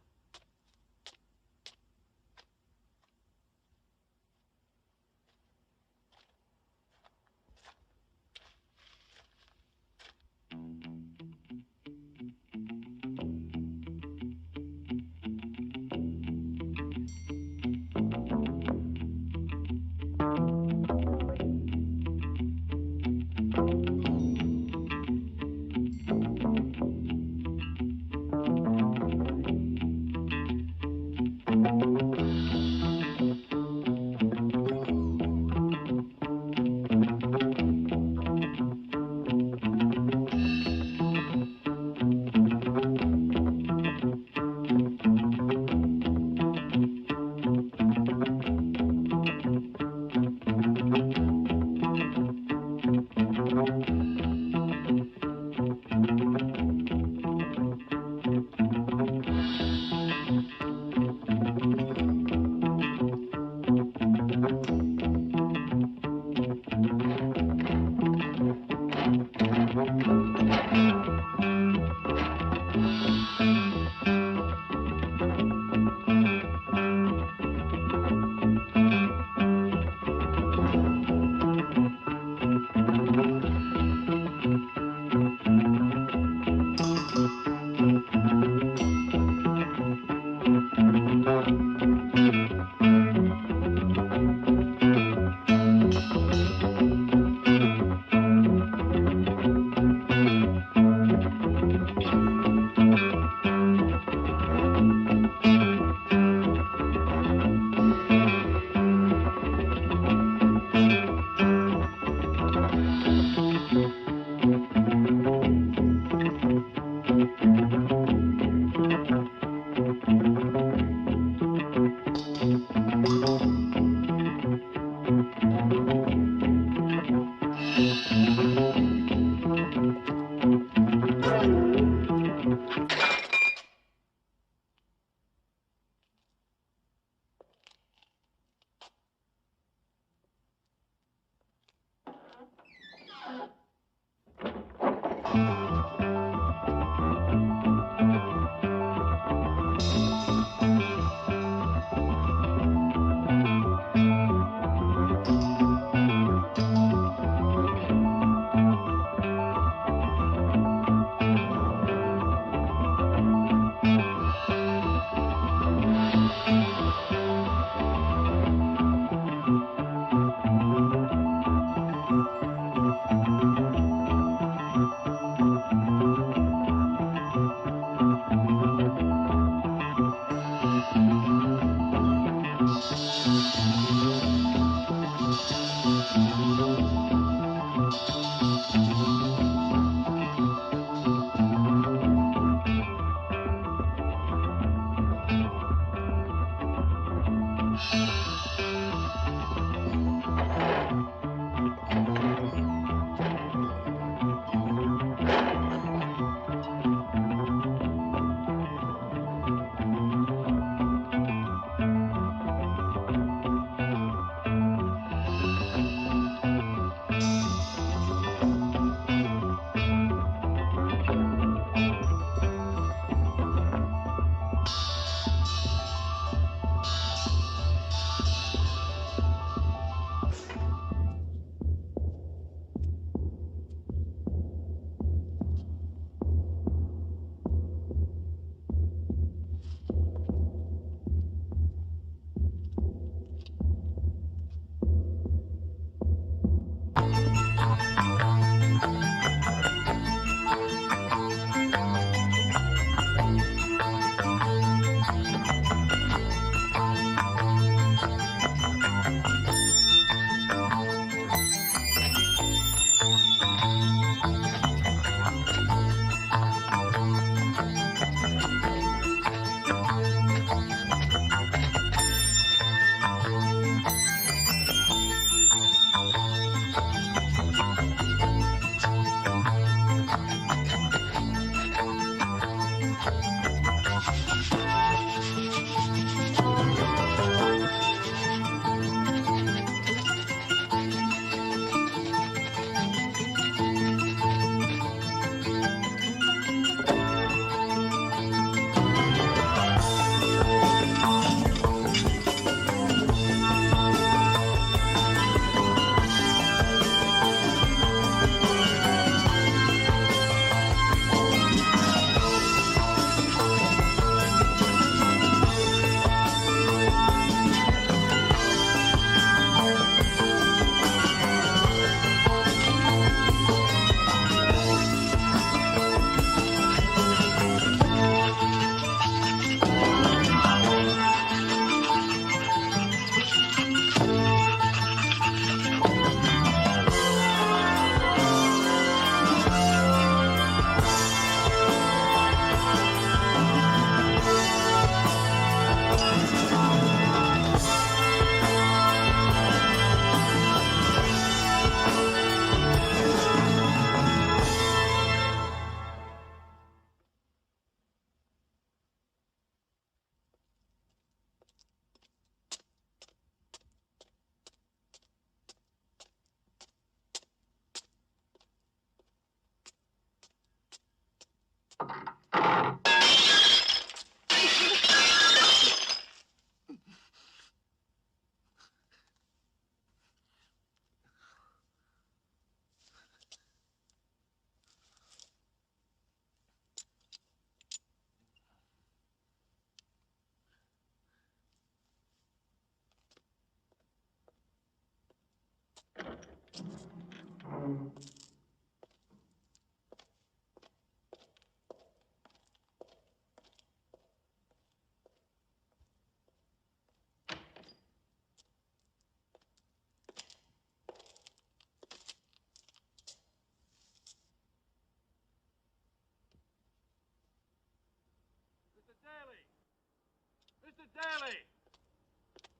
Speaker 17: Mr. Daly!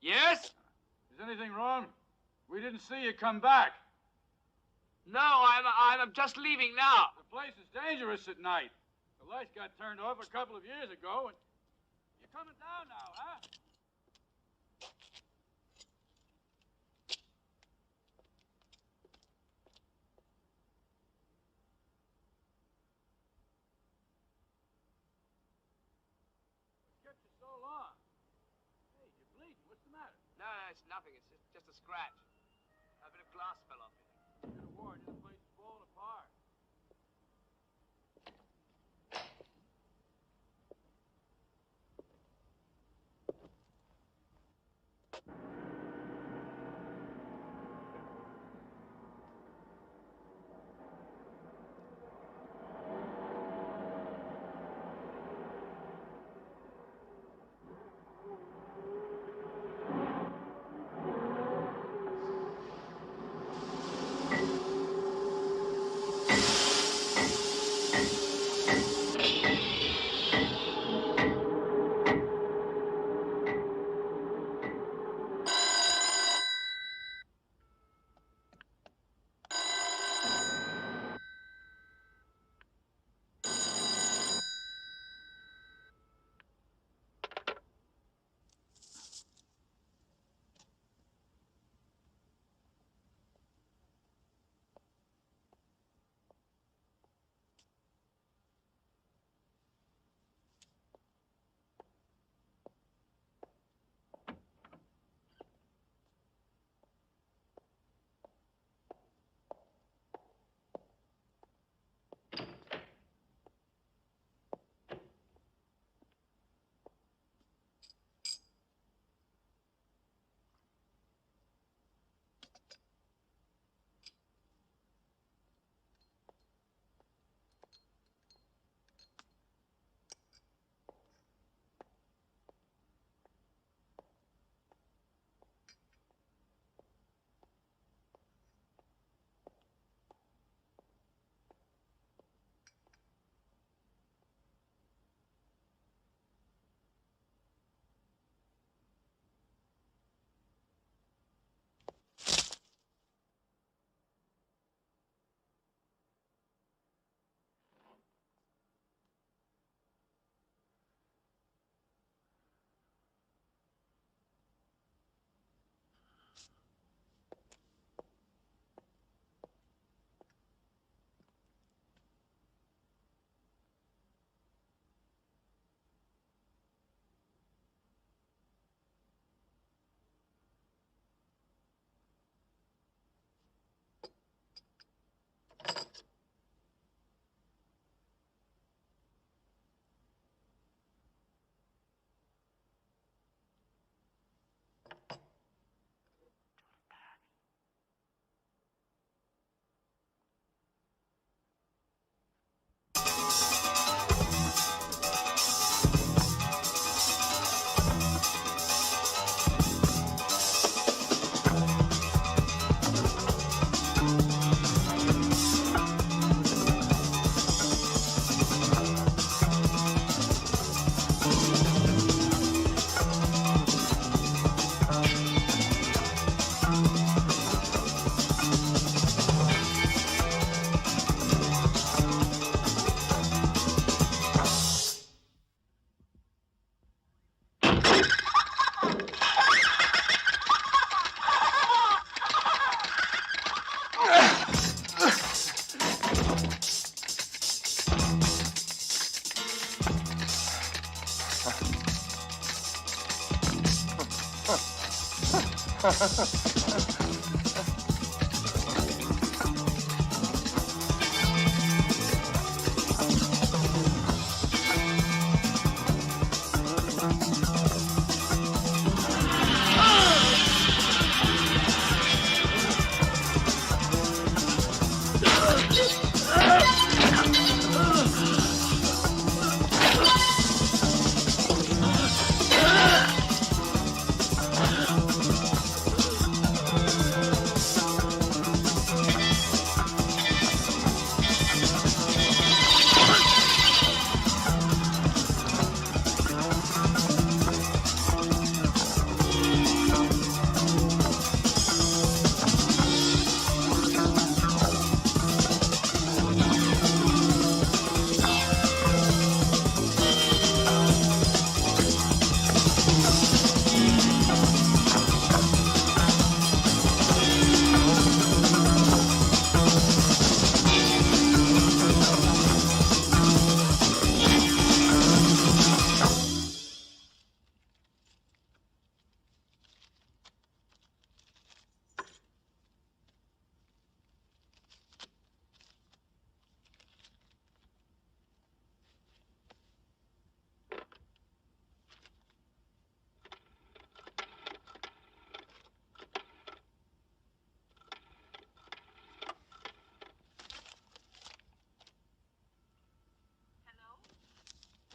Speaker 7: Yes?
Speaker 17: Is anything wrong? We didn't see you come back.
Speaker 7: No, I'm just leaving now.
Speaker 17: The place is dangerous at night. The lights got turned off a couple of years ago, and you're coming down now, huh? What kept you so long? Hey, you're bleeding. What's the matter?
Speaker 7: No, it's nothing. It's just a scratch. A bit of glass fell off it.
Speaker 17: I'm gonna warn you, the place is falling apart.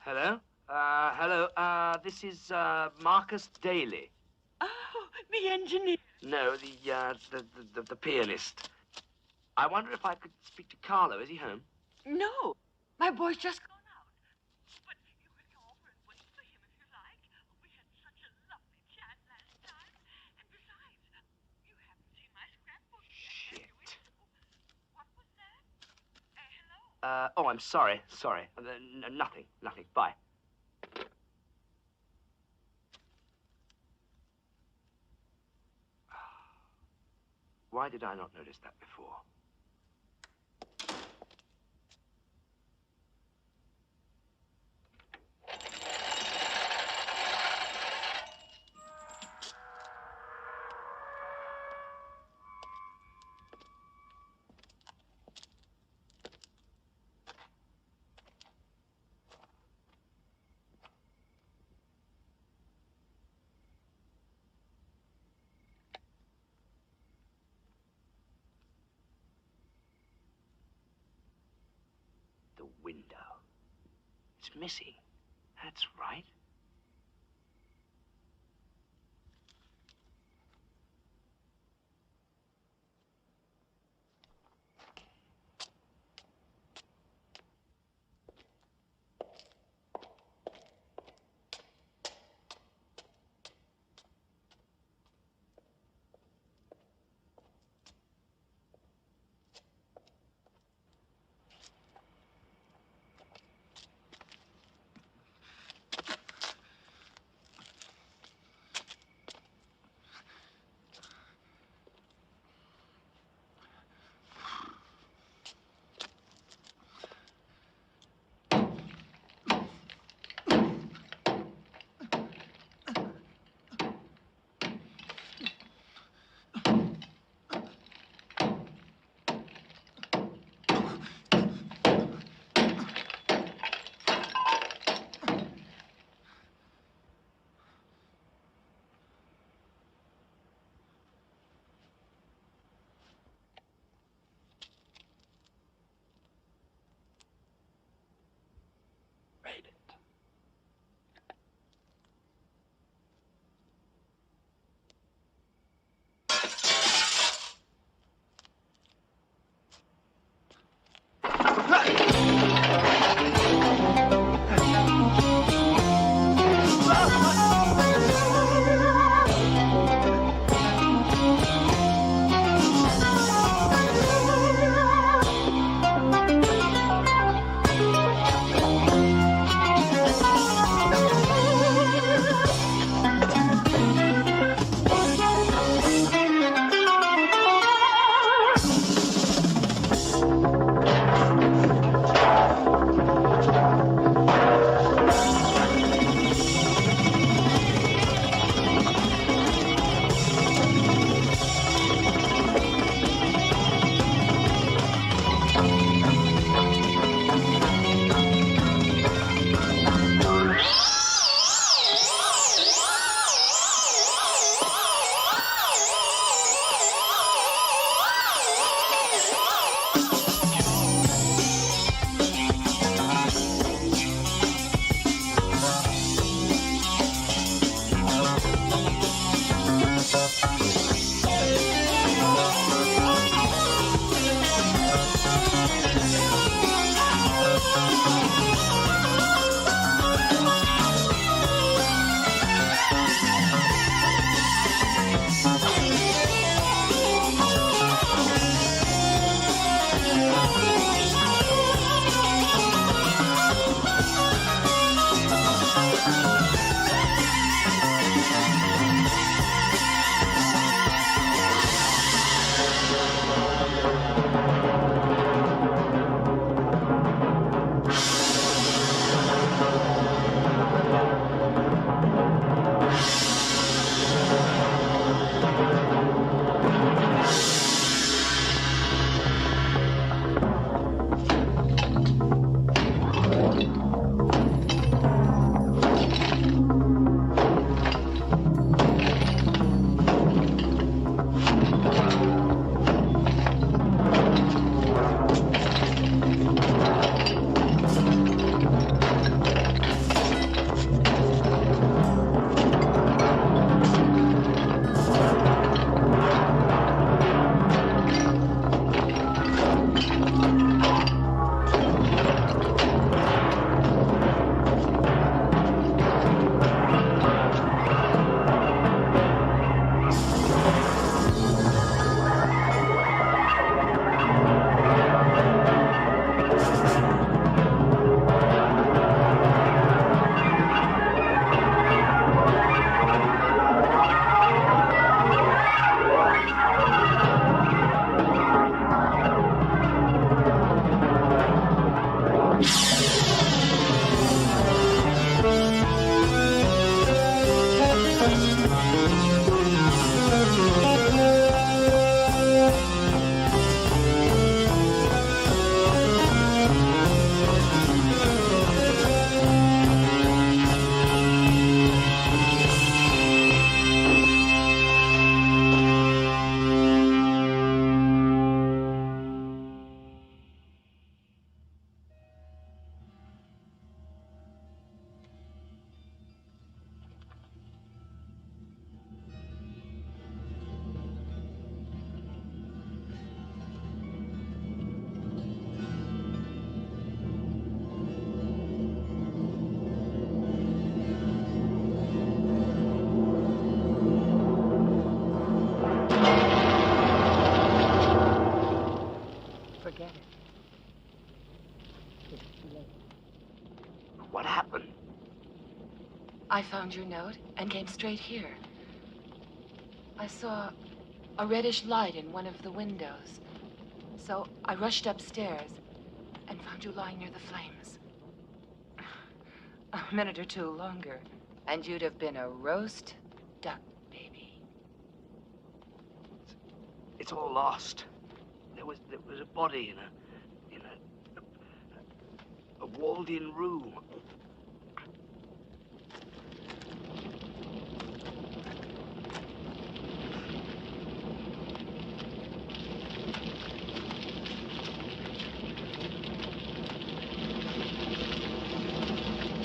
Speaker 7: Hello? Hello. This is, Marcus Daly.
Speaker 11: Oh, the engineer.
Speaker 7: No, the pianist. I wonder if I could speak to Carlo. Is he home?
Speaker 11: No, my boy's just gone out. But you could go over and wait for him if you like. We had such a lovely chat last time. And besides, you haven't seen my scrapbook yet. Shit. What was that? Hello?
Speaker 7: Oh, I'm sorry. Sorry. Nothing. Nothing. Bye. Why did I not notice that before? The window. It's missing. That's right.
Speaker 9: Forget it.
Speaker 7: What happened?
Speaker 9: I found your note and came straight here. I saw a reddish light in one of the windows. So I rushed upstairs and found you lying near the flames. A minute or two longer, and you'd have been a roast duck, baby.
Speaker 7: It's all lost. There was a body in a walled-in room.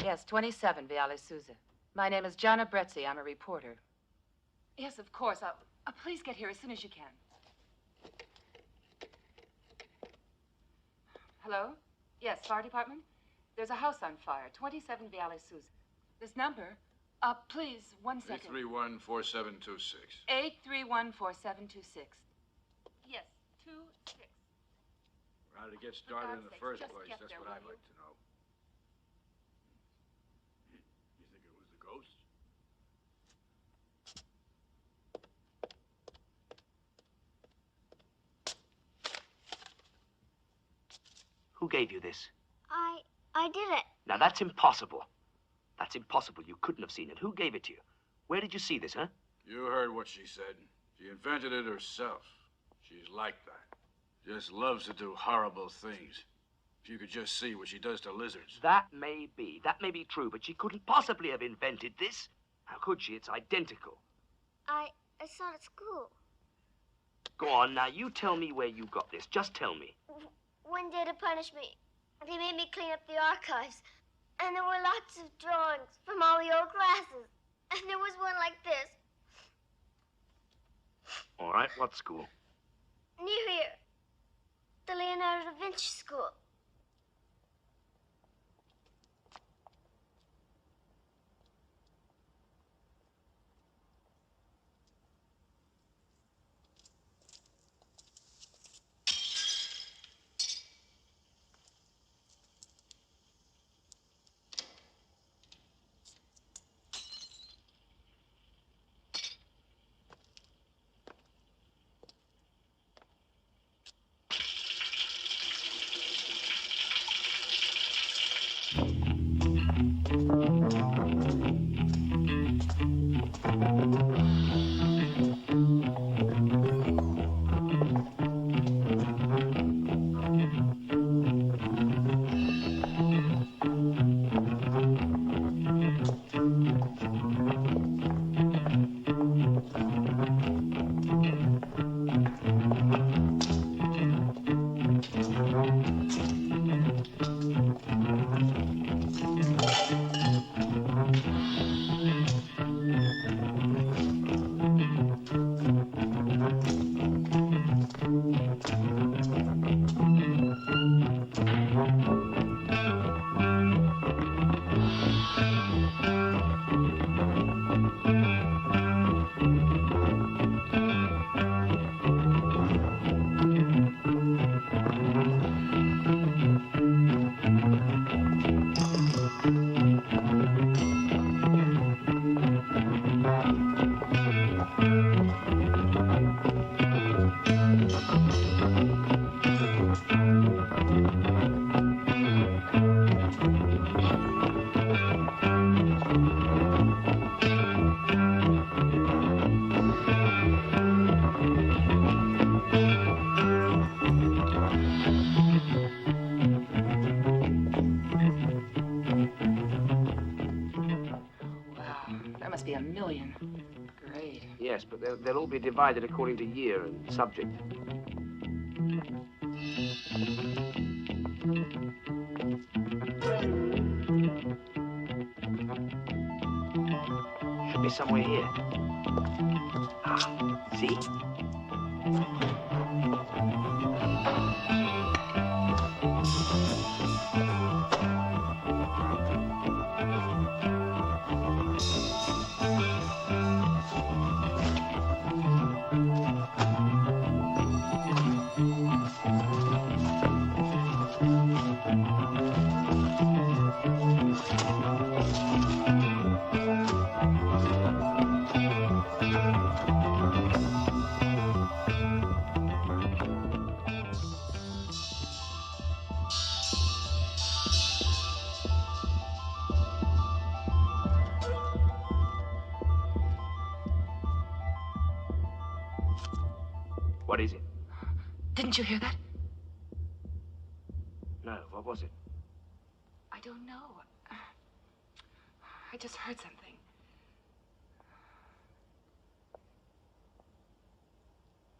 Speaker 9: Yes, 27 Viale Souza. My name is Gianna Brezzi. I'm a reporter. Yes, of course. Please get here as soon as you can. Hello? Yes, fire department? There's a house on fire, 27 Viale Souza. This number? Please, 1 second.
Speaker 17: 831-4726.
Speaker 9: 831-4726. Yes, 26.
Speaker 17: How did it get started in the first
Speaker 9: just
Speaker 17: place?
Speaker 9: get
Speaker 17: That's
Speaker 9: there,
Speaker 17: what I'd
Speaker 9: will
Speaker 17: like to know. You think it was the ghost?
Speaker 7: Who gave you this?
Speaker 20: I did it.
Speaker 7: Now, that's impossible. That's impossible. You couldn't have seen it. Who gave it to you? Where did you see this, huh?
Speaker 17: You heard what she said. She invented it herself. She's like that. Just loves to do horrible things. If you could just see what she does to lizards.
Speaker 7: That may be. That may be true, but she couldn't possibly have invented this. How could she? It's identical.
Speaker 20: I saw it at school.
Speaker 7: Go on, now, you tell me where you got this. Just tell me.
Speaker 20: One day to punish me, they made me clean up the archives. And there were lots of drawings from all the old classes. And there was one like this.
Speaker 7: right. What school?
Speaker 20: Near here. The Leonardo da Vinci School.
Speaker 9: That must be a million. Great.
Speaker 7: Yes, but they'll all be divided according to year and subject. Should be somewhere here. Ah, see? What is it?
Speaker 9: Didn't you hear that?
Speaker 7: No, what was it?
Speaker 9: I don't know. I just heard something.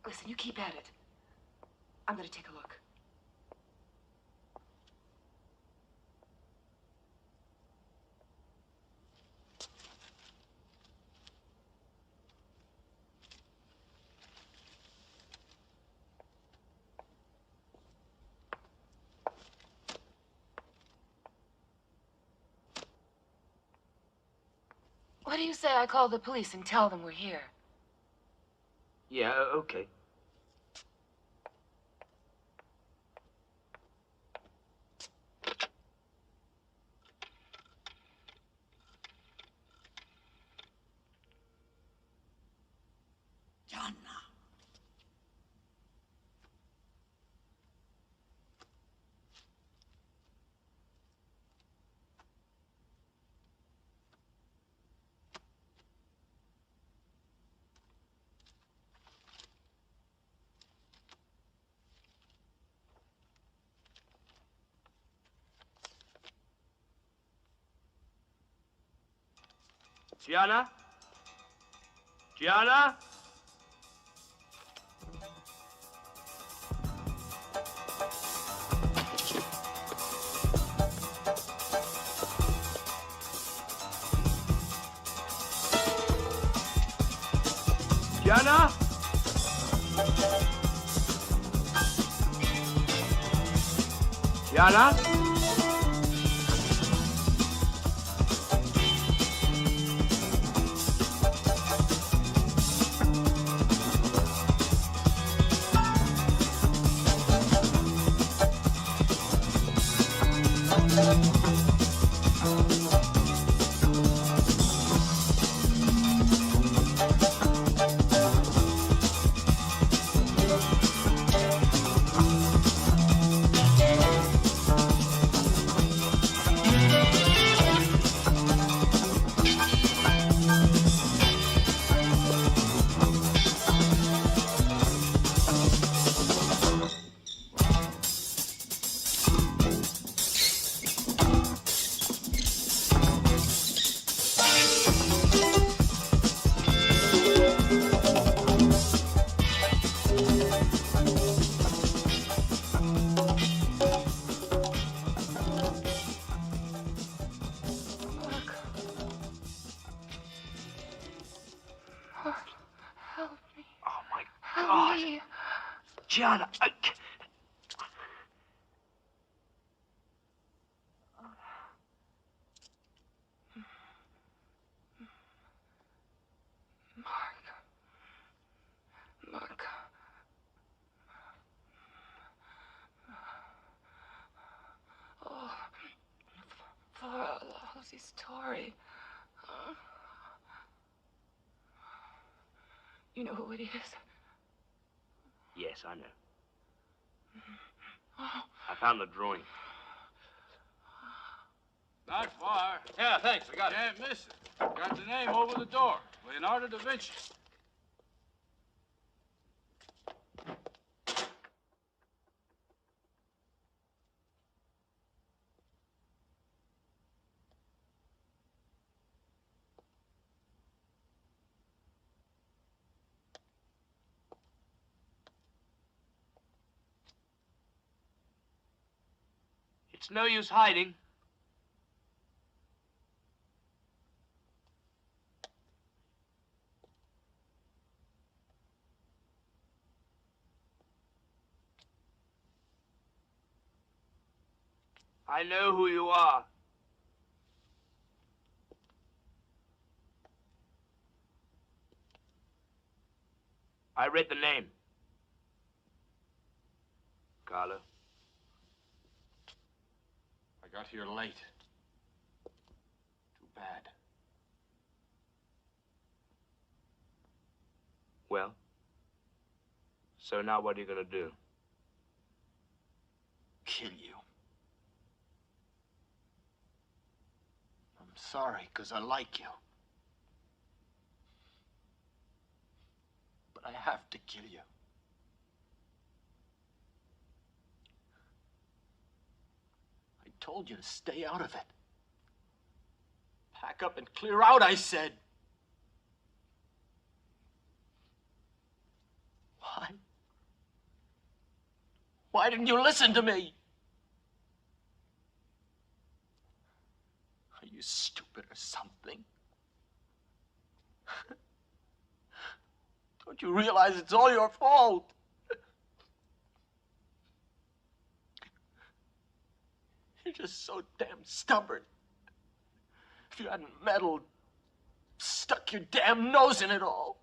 Speaker 9: Listen, you keep at it. I'm gonna take a look. What do you say I call the police and tell them we're here?
Speaker 7: Yeah, okay. Gianna? Gianna? Gianna? Yana? Gianna,
Speaker 15: Mark. Oh, for lousy story. You know who it is?
Speaker 7: yes, I know.
Speaker 15: Oh.
Speaker 7: I found the drawing.
Speaker 17: Not far.
Speaker 1: Yeah, thanks. I got it.
Speaker 17: Can't miss it. Got the name over the door. Leonardo da Vinci.
Speaker 7: It's no use hiding. I know who you are. I read the name. Carlo.
Speaker 17: I got here late. Too bad.
Speaker 7: Well, so now what are you gonna do?
Speaker 17: Kill you. I'm sorry, 'cause I like you. But I have to kill you. I told you to stay out of it. Pack up and clear out, I said. Why? Why didn't you listen to me? Are you stupid or something? Don't you realize it's all your fault? You're just so damn stubborn. If you hadn't meddled, stuck your damn nose in it all.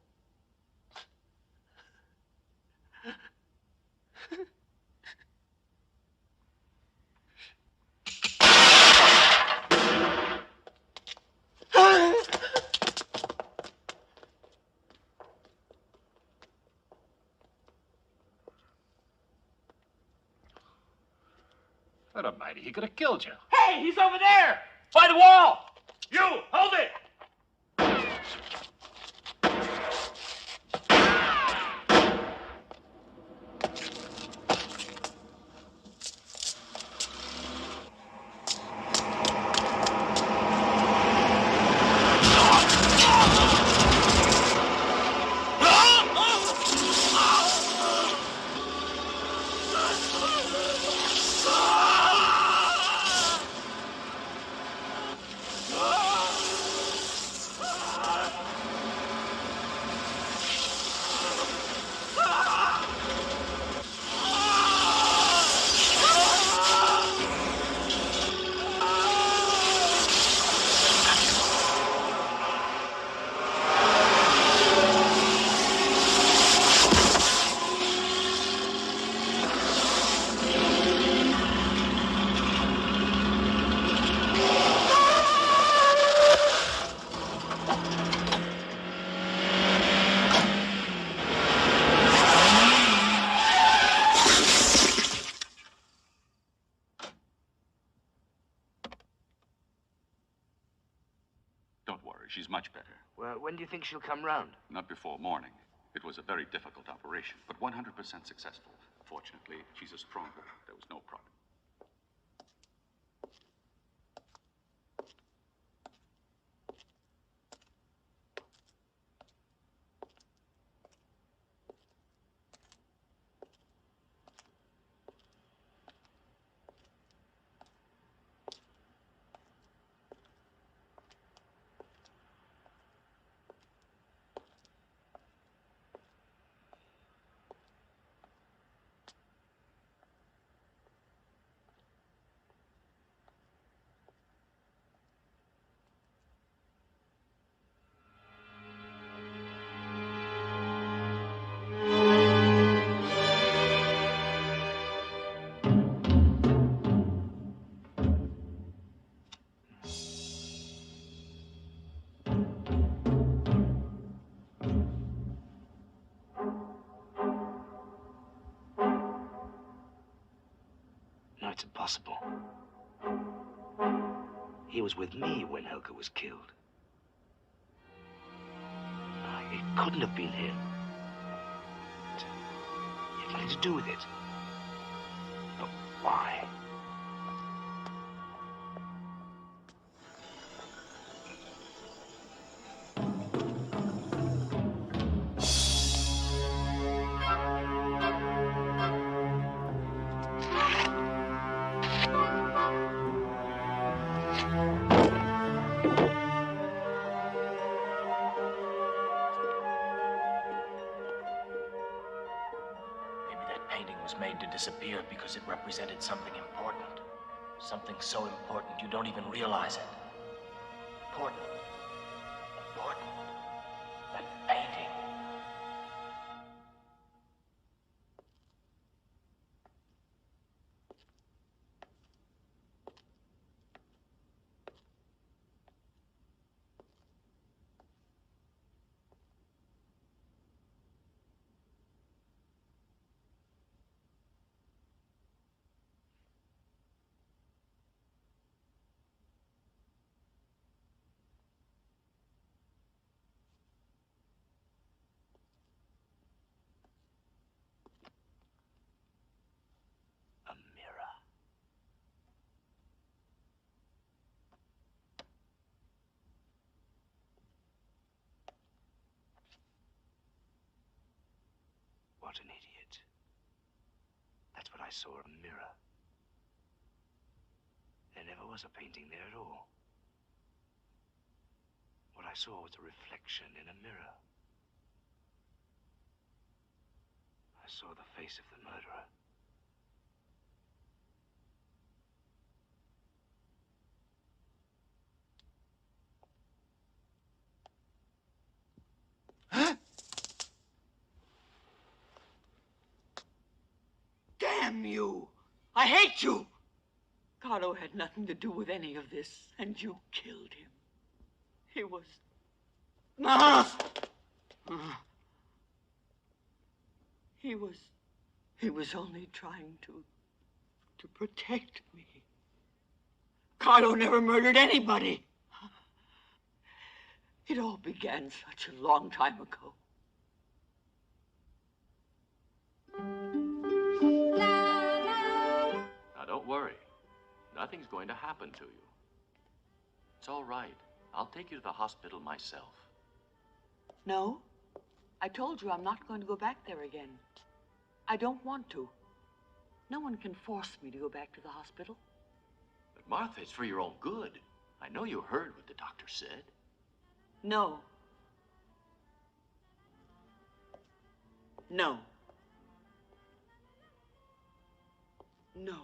Speaker 1: What a mighty, he could have killed you.
Speaker 7: Hey, he's over there! By the wall! You, hold it! Well, when do you think she'll come round?
Speaker 21: Not before morning. It was a very difficult operation, but 100% successful. Fortunately, she's a strong girl. There was no problem.
Speaker 7: No, it's impossible. He was with me when Helga was killed. It couldn't have been him. He had nothing to do with it. But why?
Speaker 22: Was made to disappear because it represented something important. Something so important you don't even realize it. Important. Important. That painting.
Speaker 7: What an idiot. That's what I saw, a mirror. There never was a painting there at all. What I saw was a reflection in a mirror. I saw the face of the murderer.
Speaker 11: Damn you! I hate you! Carlo had nothing to do with any of this, and you killed him. He was... He was only trying to protect me. Carlo never murdered anybody. It all began such a long time ago.
Speaker 8: Now, don't worry. Nothing's going to happen to you. It's all right. I'll take you to the hospital myself.
Speaker 11: No, I told you I'm not going to go back there again. I don't want to. No one can force me to go back to the hospital.
Speaker 8: But, Martha, it's for your own good. I know you heard what the doctor said.
Speaker 11: No. No. No.